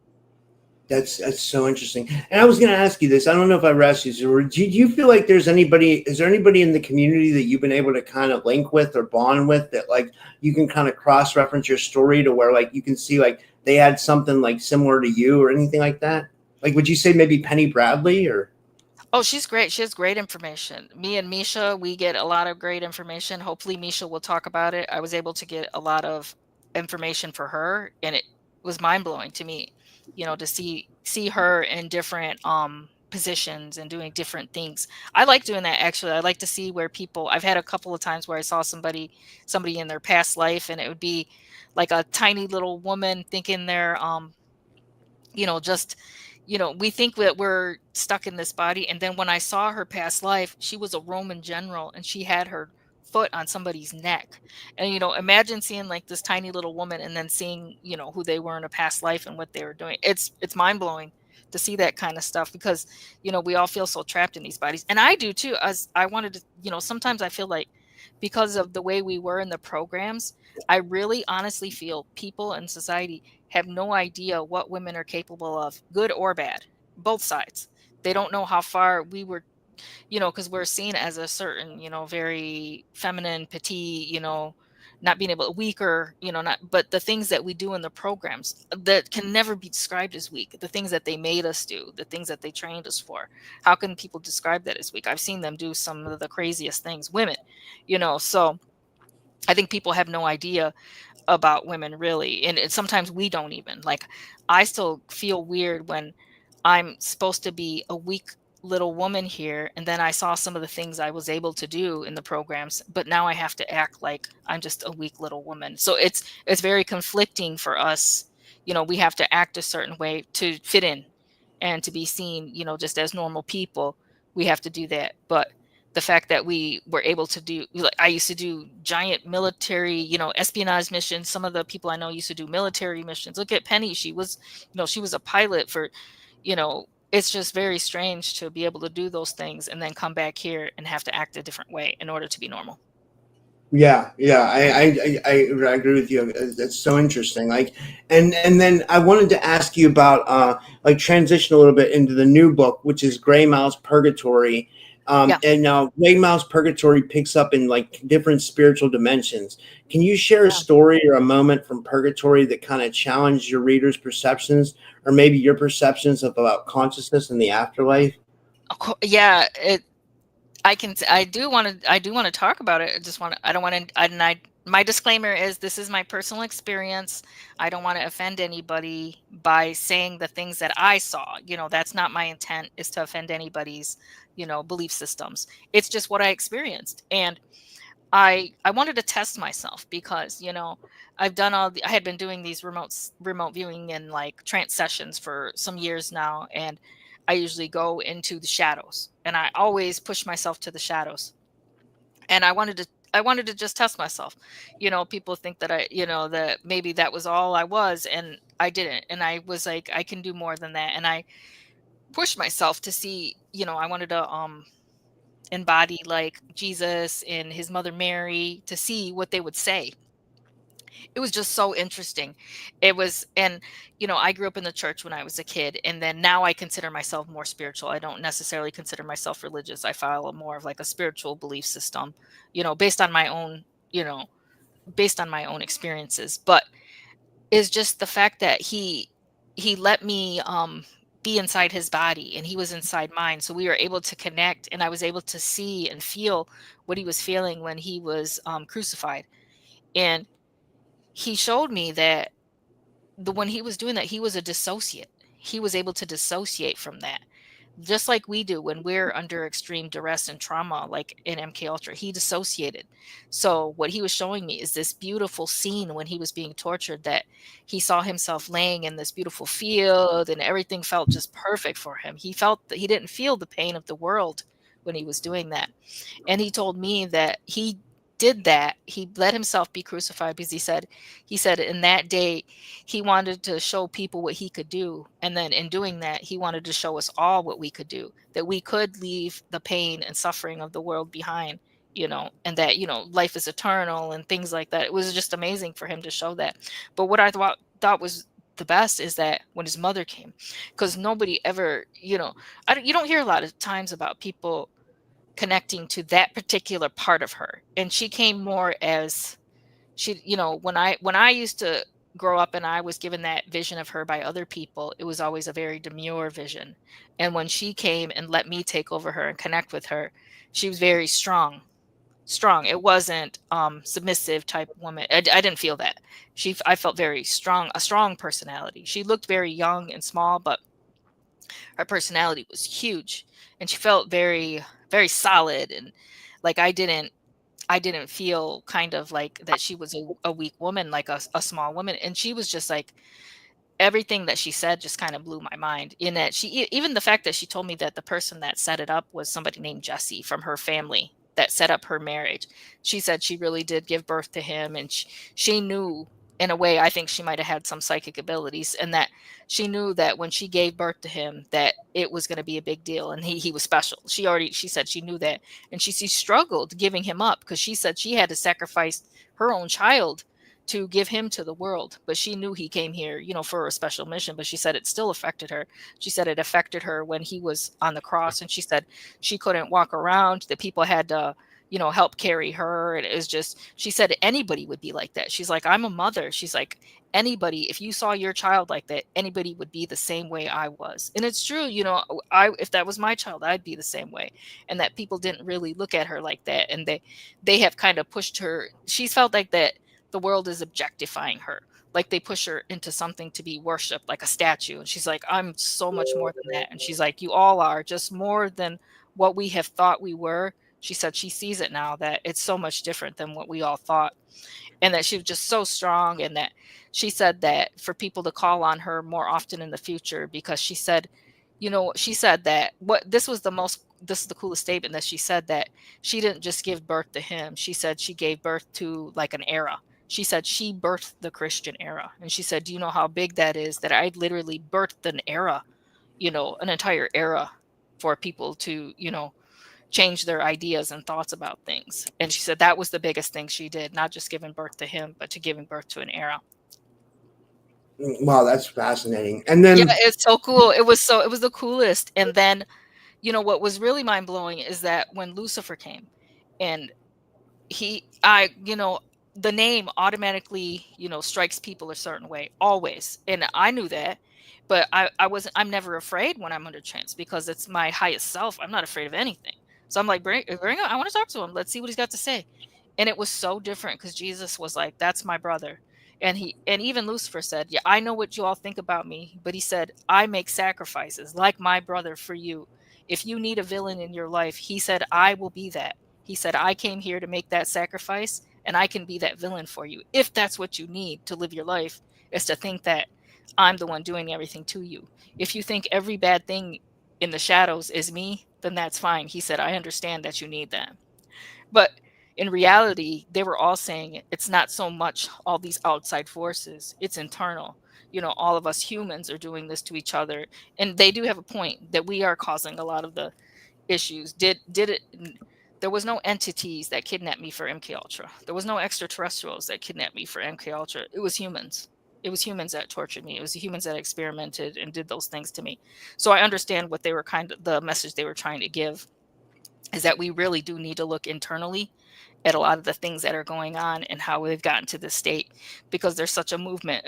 That's so interesting. And I was going to ask you this. I don't know if I've asked you. So, do you feel like there's anybody? Is there anybody in the community that you've been able to kind of link with or bond with that, like, you can kind of cross reference your story to where, like, you can see like they had something like similar to you or anything like that? Like, would you say maybe Penny Bradley or? Oh, she's great. She has great information. Me and Misha, we get a lot of great information. Hopefully, Misha will talk about it. I was able to get a lot of information for her, and it was mind blowing to me. To see her in different positions and doing different things. I like doing that actually. I like to see where people. I've had a couple of times where I saw somebody in their past life, and it would be like a tiny little woman thinking they're just we think that we're stuck in this body. And then when I saw her past life, she was a Roman general and she had her foot on somebody's neck. And imagine seeing like this tiny little woman and then seeing who they were in a past life and what they were doing. It's mind-blowing to see that kind of stuff, because we all feel so trapped in these bodies, and I do too. As I wanted to, sometimes I feel like, because of the way we were in the programs, I really honestly feel people in society have no idea what women are capable of, good or bad, both sides. They don't know how far we were, because we're seen as a certain, very feminine, petite, not being able, weaker, not, but the things that we do in the programs that can never be described as weak, the things that they made us do, the things that they trained us for, how can people describe that as weak? I've seen them do some of the craziest things, women, so I think people have no idea about women really, and sometimes we don't even, like, I still feel weird when I'm supposed to be a weak little woman here, and then I saw some of the things I was able to do in the programs, but now I have to act like I'm just a weak little woman. So it's very conflicting for us. We have to act a certain way to fit in and to be seen, just as normal people. We have to do that. But the fact that we were able to do, like, I used to do giant military, espionage missions. Some of the people I know used to do military missions. Look at Penny. She was a pilot for, it's just very strange to be able to do those things and then come back here and have to act a different way in order to be normal. Yeah, I agree with you. That's so interesting. Like, and then I wanted to ask you about like, transition a little bit into the new book, which is Gray Mouse Purgatory. Yeah. And now Gray Mouse Purgatory picks up in like different spiritual dimensions. Can you share a story or a moment from Purgatory that kind of challenged your readers' perceptions, or maybe your perceptions about consciousness in the afterlife? Yeah, I do want to talk about it. I don't want to, my disclaimer is, this is my personal experience. I don't want to offend anybody by saying the things that I saw. That's not my intent, is to offend anybody's, belief systems. It's just what I experienced. And I wanted to test myself, because, I had been doing these remote viewing and like trance sessions for some years now. And I usually go into the shadows, and I always push myself to the shadows. And I wanted to just test myself. People think that that maybe that was all I was, and I didn't. And I was like, I can do more than that. And I pushed myself to see, I wanted to embody like Jesus and his mother Mary, to see what they would say. It was just so interesting. It was, and I grew up in the church when I was a kid, and then now I consider myself more spiritual. I don't necessarily consider myself religious. I follow more of like a spiritual belief system, based on my own, experiences. But is just the fact that he let me be inside his body, and he was inside mine, so we were able to connect, and I was able to see and feel what he was feeling when he was crucified. And he showed me that when he was doing that, he was a dissociate. He was able to dissociate from that, just like we do when we're under extreme duress and trauma, like in MK Ultra. He dissociated. So what he was showing me is this beautiful scene when he was being tortured, that he saw himself laying in this beautiful field, and everything felt just perfect for him. He felt that he didn't feel the pain of the world when he was doing that. And he told me that he did that. He let himself be crucified because he said in that day he wanted to show people what he could do. And then in doing that, he wanted to show us all what we could do, that we could leave the pain and suffering of the world behind, and that, life is eternal and things like that. It was just amazing for him to show that. But what I thought was the best is that when his mother came, because nobody ever, you don't hear a lot of times about people connecting to that particular part of her. And she came more as when I used to grow up and I was given that vision of her by other people, it was always a very demure vision. And when she came and let me take over her and connect with her, she was very strong. Strong. It wasn't submissive type woman. I didn't feel that. I felt very strong, a strong personality. She looked very young and small, but her personality was huge, and she felt very, very solid. And like I didn't feel kind of like that she was a weak woman, like a small woman. And she was just like, everything that she said just kind of blew my mind, in that even the fact that she told me that the person that set it up was somebody named Jesse from her family that set up her marriage. She said she really did give birth to him, and she knew, in a way, I think she might have had some psychic abilities, and that she knew that when she gave birth to him that it was going to be a big deal, and he was special. She said she knew that. And she struggled giving him up, because she said she had to sacrifice her own child to give him to the world. But she knew he came here, for a special mission. But she said it still affected her. She said it affected her when he was on the cross, and she said she couldn't walk around. The people had to, help carry her. And it was just, she said anybody would be like that. She's like, I'm a mother. She's like, anybody, if you saw your child like that, anybody would be the same way I was. And it's true, if that was my child, I'd be the same way. And that people didn't really look at her like that. And they have kind of pushed her. She's felt like that the world is objectifying her. Like they push her into something to be worshipped, like a statue. And she's like, I'm so much more than that. And she's like, you all are just more than what we have thought we were. She said she sees it now, that it's so much different than what we all thought. And that she was just so strong. And that she said that for people to call on her more often in the future, because she said, she said that this is the coolest statement, that she said that she didn't just give birth to him. She said she gave birth to like an era. She said she birthed the Christian era. And she said, do you know how big that is? That I literally birthed an era, an entire era for people to, change their ideas and thoughts about things. And she said that was the biggest thing she did, not just giving birth to him, but to giving birth to an era. Wow, that's fascinating. And then, yeah, it's so cool. It was the coolest. And then, what was really mind blowing is that when Lucifer came, and the name automatically, strikes people a certain way, always. And I knew that, but I'm never afraid when I'm under trance, because it's my highest self. I'm not afraid of anything. So I'm like, bring him. I want to talk to him. Let's see what he's got to say. And it was so different, because Jesus was like, that's my brother. And even Lucifer said, yeah, I know what you all think about me, but he said, I make sacrifices like my brother for you. If you need a villain in your life, he said, I will be that. He said, I came here to make that sacrifice, and I can be that villain for you. If that's what you need to live your life, is to think that I'm the one doing everything to you. If you think every bad thing in the shadows is me, then that's fine. He said, I understand that you need that. But in reality, they were all saying it's not so much all these outside forces, it's internal. All of us humans are doing this to each other. And they do have a point, that we are causing a lot of the issues. There was no entities that kidnapped me for MK Ultra. There was no extraterrestrials that kidnapped me for MK Ultra. It was humans. It was humans that tortured me. It was the humans that experimented and did those things to me. So I understand what they were the message they were trying to give, is that we really do need to look internally at a lot of the things that are going on and how we've gotten to this state, because there's such a movement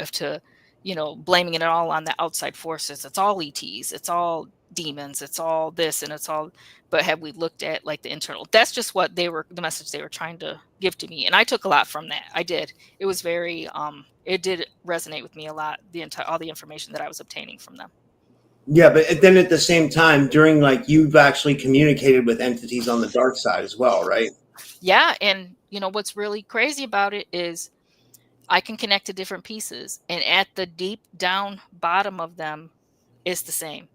blaming it all on the outside forces. It's all ETs, it's all demons, it's all this, and it's all, but have we looked at like the internal? That's just what the message they were trying to give to me. And I took a lot from that. I did. It was very, it did resonate with me a lot, all the information that I was obtaining from them. yeah, but then at the same time, during you've actually communicated with entities on the dark side as well, right? Yeah. And what's really crazy about it is I can connect to different pieces, and at the deep down bottom of them is the same,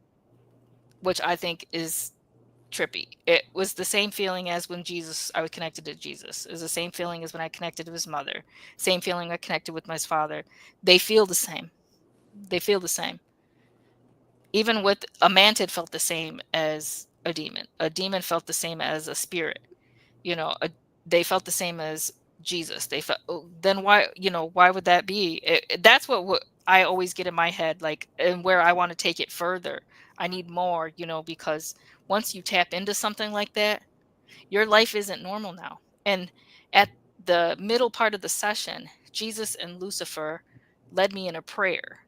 which I think is trippy. It was the same feeling as when I was connected to Jesus. It was the same feeling as when I connected to his mother. Same feeling I connected with my father. They feel the same. They feel the same. Even with a mantid felt the same as a demon. A demon felt the same as a spirit. They felt the same as Jesus. They felt, then why would that be? That's what I always get in my head, like, and where I want to take it further. I need more, because once you tap into something like that, your life isn't normal now. And at the middle part of the session, Jesus and Lucifer led me in a prayer.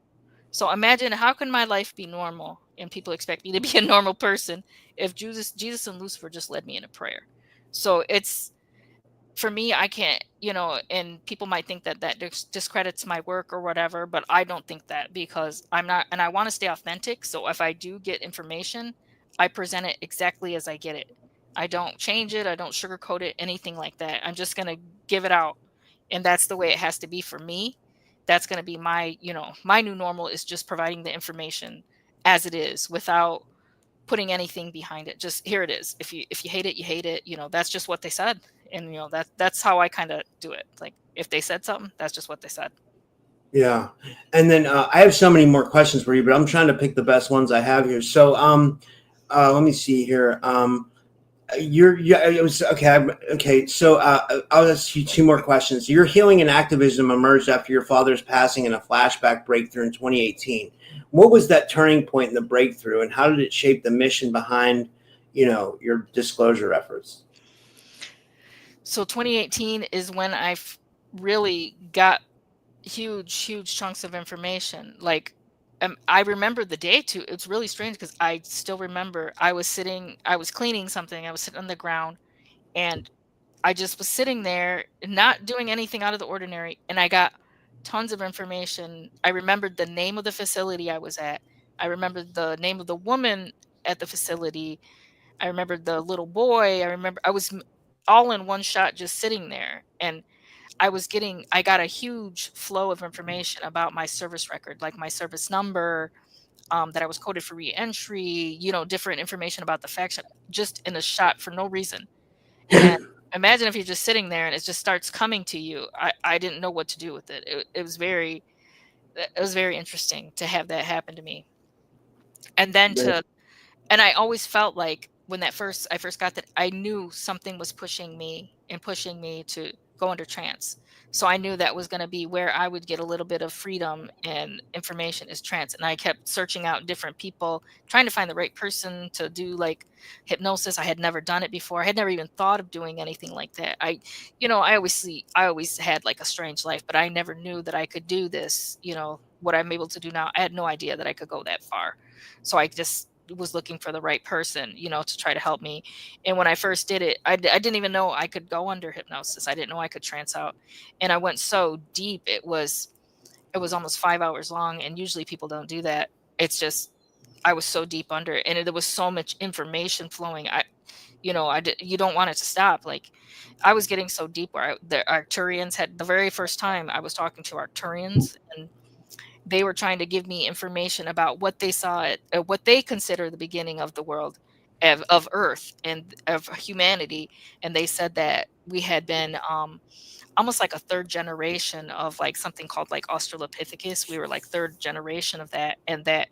So imagine, how can my life be normal and people expect me to be a normal person if Jesus and Lucifer just led me in a prayer? So it's, for me, I can't, and people might think that discredits my work or whatever, but I don't think that, because I'm not, and I want to stay authentic. So if I do get information, I present it exactly as I get it. I don't change it. I don't sugarcoat it, anything like that. I'm just going to give it out. And that's the way it has to be for me. That's going to be my, my new normal, is just providing the information as it is without putting anything behind it. Just, here it is. If you hate it, you hate it. That's just what they said. And that's how I kind of do it. Like, if they said something, that's just what they said. Yeah. And then I have so many more questions for you, but I'm trying to pick the best ones I have here. So let me see here. It was okay. Okay. So I'll ask you two more questions. Your healing and activism emerged after your father's passing in a flashback breakthrough in 2018. What was that turning point in the breakthrough, and how did it shape the mission behind, your disclosure efforts? So 2018 is when I really got huge chunks of information. Like, I remember the day too. It's really strange because I still remember I was cleaning something. I was sitting on the ground, and I just was sitting there, not doing anything out of the ordinary, and I got tons of information. I remembered the name of the facility I was at. I remembered the name of the woman at the facility. I remembered the little boy. I was all in one shot, just sitting there. And I got a huge flow of information about my service record, like my service number, that I was coded for re-entry, different information about the faction, just in a shot for no reason. And imagine if you're just sitting there and it just starts coming to you. I didn't know what to do with it. It was very interesting to have that happen to me. And then and I always felt like, when I first got that, I knew something was pushing me to go under trance. So I knew that was going to be where I would get a little bit of freedom and information, is trance. And I kept searching out different people, trying to find the right person to do like hypnosis. I had never done it before. I had never even thought of doing anything like that. I always had like a strange life, but I never knew that I could do this, what I'm able to do now. I had no idea that I could go that far. So I just was looking for the right person, to try to help me. And when I first did it, I didn't even know I could go under hypnosis. I didn't know I could trance out. And I went so deep. It was almost 5 hours long. And usually people don't do that. It's just, I was so deep under it, and there was so much information flowing. You don't want it to stop. Like, I was getting so deep where the Arcturians had, the very first time I was talking to Arcturians, and they were trying to give me information about what they saw, what they consider the beginning of the world, of Earth and of humanity. And they said that we had been almost like a third generation of like something called like Australopithecus. We were like third generation of that. And that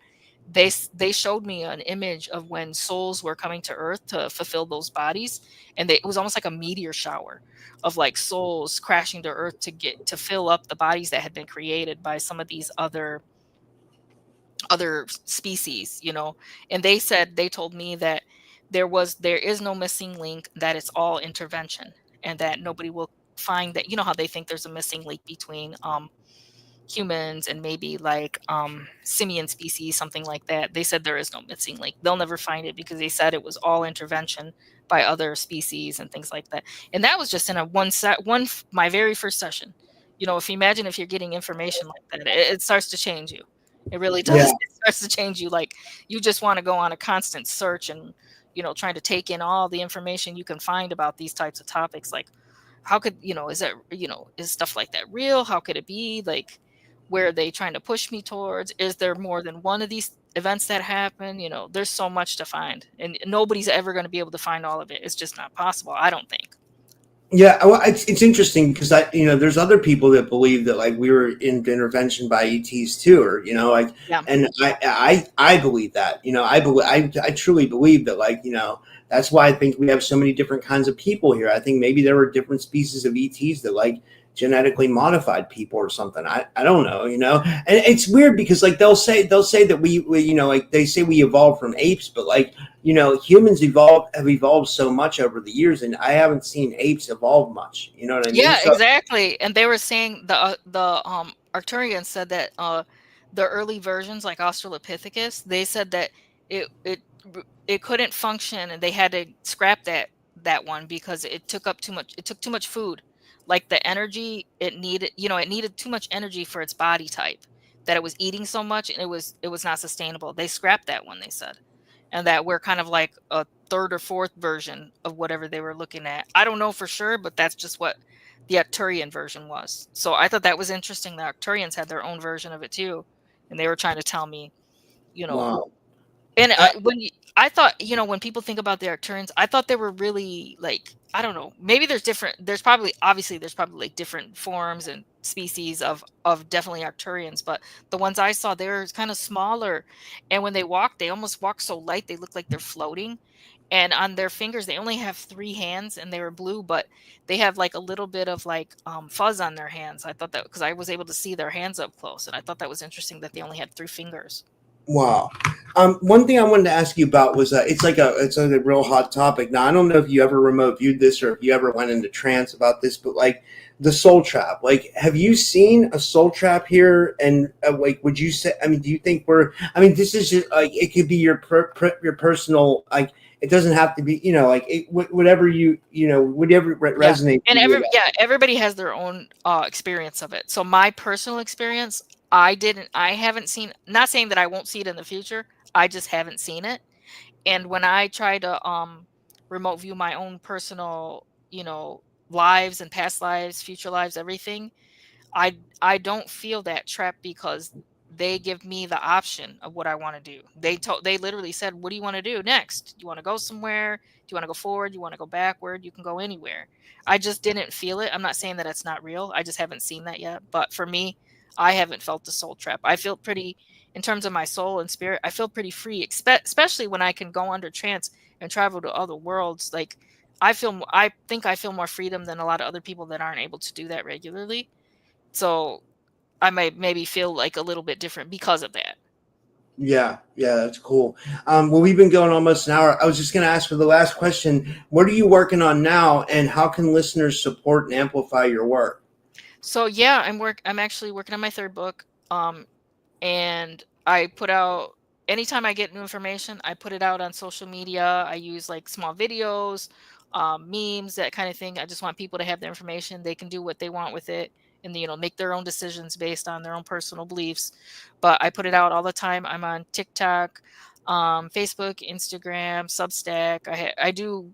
they showed me an image of when souls were coming to Earth to fulfill those bodies. And it was almost like a meteor shower of like souls crashing to Earth to fill up the bodies that had been created by some of these other species. And they told me that there is no missing link, that it's all intervention, and that nobody will find that. How they think there's a missing link between humans and maybe like simian species, something like that. They said there is no missing link. They'll never find it, because they said it was all intervention by other species and things like that. And that was just in my very first session. If you imagine, if you're getting information like that, it starts to change you. It really does. Yeah. It starts to change you. Like, you just want to go on a constant search and, trying to take in all the information you can find about these types of topics. Like, how could, is stuff like that real? How could it be? Like, where are they trying to push me towards? Is there more than one of these events that happen? There's so much to find, and nobody's ever going to be able to find all of it. It's just not possible, I don't think. Yeah, well, it's interesting because there's other people that believe that like we were in intervention by ETs too, or Yeah. and I believe that. I truly believe that, like, that's why I think we have so many different kinds of people here. I think maybe there were different species of ETs that like genetically modified people or something. I don't know, and it's weird because like they'll say that we like they say we evolved from apes, but like humans have evolved so much over the years, and I haven't seen apes evolve much. You know what I mean? Yeah, So exactly. And they were saying the Arcturians said that the early versions like Australopithecus, they said that it couldn't function and they had to scrap that one because it took up too much. It took too much food. Like the energy it needed, it needed too much energy for its body type that it was eating so much and it was not sustainable. They scrapped that one, they said. And that we're kind of like a third or fourth version of whatever they were looking at. I don't know for sure, but that's just what the Arcturian version was. So I thought that was interesting. The Arcturians had their own version of it too, and they were trying to tell me, you know, wow. and I, I thought, when people think about the Arcturians, I thought they were really like, I don't know, maybe there's probably like different forms and species of definitely Arcturians, but the ones I saw, they were kind of smaller, and when they walk, they almost walk so light they look like they're floating. And on their fingers, they only have 3 hands, and they were blue, but they have like a little bit of like fuzz on their hands. I thought that because I was able to see their hands up close, and I thought that was interesting that they only had 3 fingers. Wow. One thing I wanted to ask you about was it's like a real hot topic. Now I don't know if you ever remote viewed this or if you ever went into trance about this, but like the soul trap. Like, have you seen a soul trap here? And like, would you say? I mean, do you think we're? I mean, this is just like it could be your your personal like. It doesn't have to be like whatever whatever Yeah, resonates and with you. everybody has their own experience of it. So my personal experience, I haven't seen. Not saying that I won't see it in the future. I just haven't seen it. And when I try to remote view my own personal, lives and past lives, future lives, everything, I don't feel that trap because they give me the option of what I want to do. They literally said, "What do you want to do next? Do you want to go somewhere? Do you want to go forward? Do you want to go backward? You can go anywhere." I just didn't feel it. I'm not saying that it's not real. I just haven't seen that yet. But for me, I haven't felt the soul trap. I feel pretty, in terms of my soul and spirit, I feel pretty free, especially when I can go under trance and travel to other worlds. Like I think I feel more freedom than a lot of other people that aren't able to do that regularly. So I might maybe feel like a little bit different because of that. Yeah, yeah, that's cool. Well, we've been going almost an hour. I was just going to ask for the last question. What are you working on now, and how can listeners support and amplify your work? So yeah, I'm actually working on my third book. And I put out anytime I get new information, I put it out on social media. I use like small videos, memes, that kind of thing. I just want people to have the information. They can do what they want with it and make their own decisions based on their own personal beliefs. But I put it out all the time. I'm on TikTok, Facebook, Instagram, Substack. I do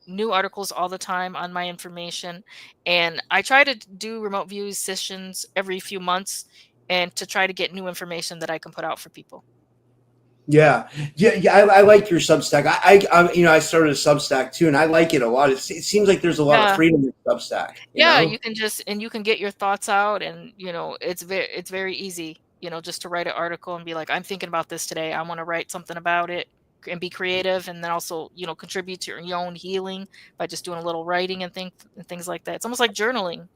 new articles all the time on my information, and I try to do remote views sessions every few months and to try to get new information that I can put out for people. Yeah, yeah, yeah. I like your Substack. I started a Substack too, and I like it a lot. It seems like there's a lot of Yeah. freedom in Substack. Yeah, you can get your thoughts out, and it's very easy, just to write an article and be like, I'm thinking about this today. I want to write something about it and be creative, and then also, contribute to your own healing by just doing a little writing and things like that. It's almost like journaling.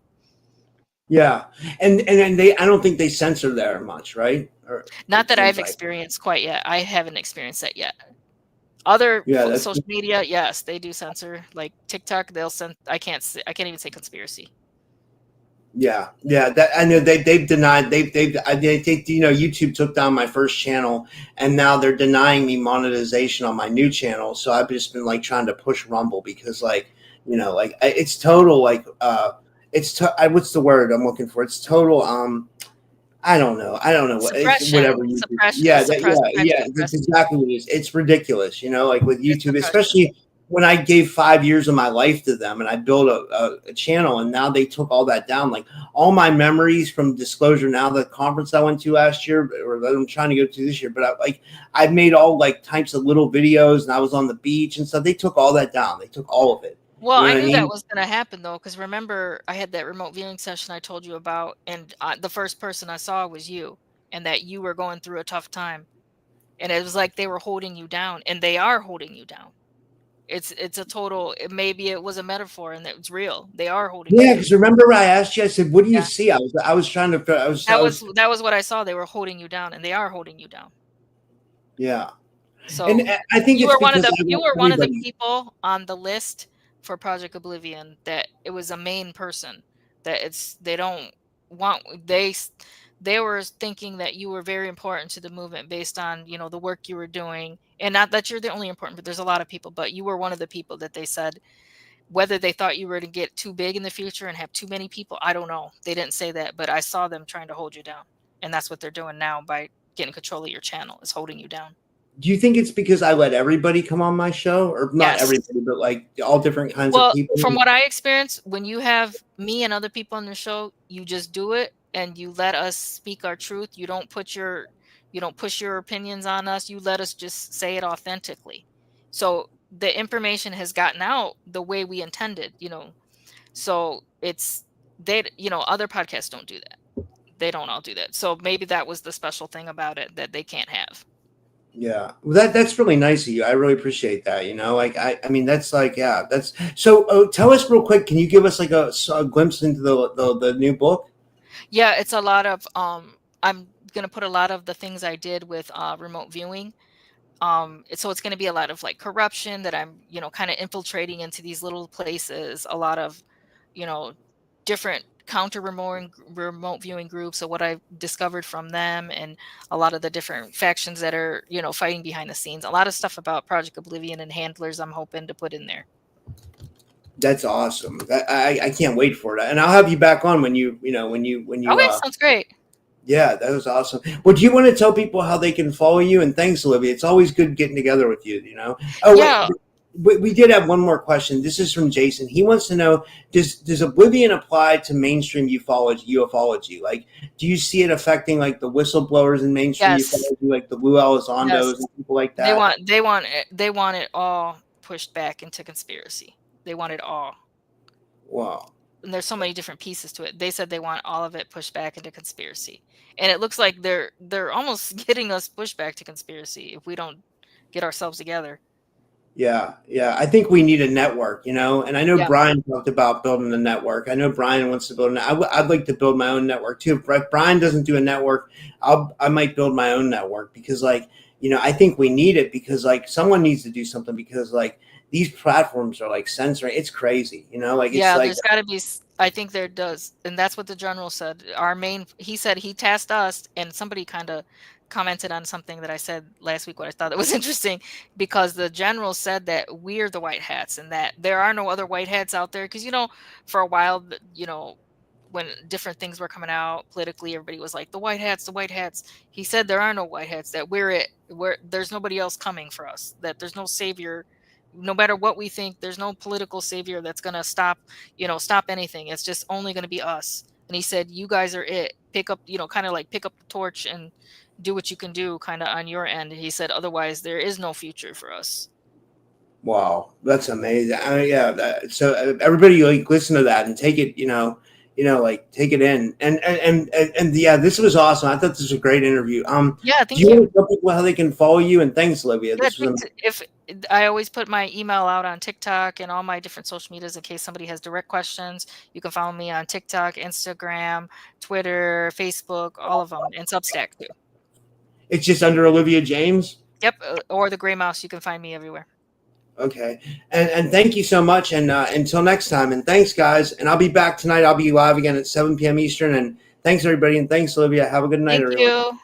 Yeah, and they I don't think they censor there much, right? Or Not it that seems I've like experienced quite yet. I haven't experienced that yet. Other yeah, that's social media, yes, they do censor. Like TikTok, they'll censor. I can't even say conspiracy. yeah. That I know they've denied I think YouTube took down my first channel, and now they're denying me monetization on my new channel. So I've just been like trying to push Rumble because it's total what's the word I'm looking for? It's total I don't know what it's Suppression, whatever you do. suppression, Yeah, suppress trying to that's suppress you. exactly what it is. It's ridiculous, like with It's YouTube, suppression. especially when I gave 5 years of my life to them and I built a channel, and now they took all that down. Like all my memories from Disclosure Now, the conference I went to last year, or that I'm trying to go to this year, but I made all like types of little videos, and I was on the beach and stuff. They took all that down. They took all of it. Well, You I know what I knew that mean? was going to happen though, because remember I had that remote viewing session I told you about, and the first person I saw was you, and that you were going through a tough time, and it was like they were holding you down, and they are holding you down. It's a total. Maybe it was a metaphor and it's real. They are holding you Yeah, down. because remember I asked you, I said, what do you Yeah, see? I was trying to, that was what I saw. They were holding you down, and they are holding you down. yeah. And So I think you it's were one of because the I you want were one of the everybody. people on the list for Project Oblivion that it was a main person that they don't want they were thinking that you were very important to the movement based on, the work you were doing. And not that you're the only important, but there's a lot of people, but you were one of the people that they said, whether they thought you were to get too big in the future and have too many people, I don't know. They didn't say that, but I saw them trying to hold you down. And that's what they're doing now by getting control of your channel, is holding you down. Do you think it's because I let everybody come on my show, or not Yes. everybody, but like all different kinds of Well, people? from what I experienced, when you have me and other people on the show, you just do it and you let us speak our truth. You don't push your opinions on us. You let us just say it authentically. So the information has gotten out the way we intended. So other podcasts don't do that. They don't all do that. So maybe that was the special thing about it that they can't have. Yeah, well, that's really nice of you. I really appreciate that. Like I mean, that's like, yeah, that's so. Tell us real quick. Can you give us like a glimpse into the new book? Yeah, it's a lot of I'm gonna put a lot of the things I did with remote viewing. So it's going to be a lot of like corruption that I'm kind of infiltrating into these little places, a lot of you know different counter remote viewing groups, so what I've discovered from them, and a lot of the different factions that are fighting behind the scenes, a lot of stuff about Project Oblivion and handlers I'm hoping to put in there. That's awesome. I can't wait for it, and I'll have you back on when you Okay, sounds great. yeah, that was awesome. Well, do you want to tell people how they can follow you? And thanks, Olivia. It's always good getting together with you. Oh wait, Yeah. we did have one more question. This is from Jason. He wants to know: Does Oblivion apply to mainstream ufology? Like, do you see it affecting like the whistleblowers in mainstream Yes. ufology, like the Lou Elizondos Yes. and people like They that? want they want it they want it all pushed back into conspiracy. They want it all. Wow. And there's so many different pieces to it. They said they want all of it pushed back into conspiracy. And it looks like they're almost getting us pushed back to conspiracy if we don't get ourselves together. Yeah. I think we need a network, and I know Yeah. Brian talked about building a network. I know Brian wants to build I'd like to build my own network too. If Brian doesn't do a network, I might build my own network because I think we need it because like someone needs to do something because like these platforms are like censoring. It's crazy, like it's Yeah, like, there's got to be I think there does. And that's what the general said. He said he tasked us, and somebody kind of commented on something that I said last week, what I thought that was interesting, because the general said that we're the white hats and that there are no other white hats out there. Because, for a while, when different things were coming out politically, everybody was like, the white hats, the white hats. He said there are no white hats, that there's nobody else coming for us, that there's no savior. No matter what we think, there's no political savior that's going to stop anything. It's just only going to be us. And he said, you guys are it. Pick up, kind of like pick up the torch and do what you can do kind of on your end. He said, otherwise there is no future for us. wow, that's amazing. Yeah. So everybody like listen to that and take it, like take it in. And yeah, this was awesome. I thought this was a great interview. Yeah, Do thank you you. want to tell people how they can follow you? And thanks, Olivia. Yeah, This was thanks. If I always put my email out on TikTok and all my different social medias in case somebody has direct questions, you can follow me on TikTok, Instagram, Twitter, Facebook, all of them, and Substack too. It's just under Olivia James. Yep, or the Gray Mouse. You can find me everywhere. Okay. And thank you so much. And until next time. And thanks, guys. And I'll be back tonight. I'll be live again at 7 p.m. Eastern. And thanks, everybody. And thanks, Olivia. Have a good night, Thank everyone. you.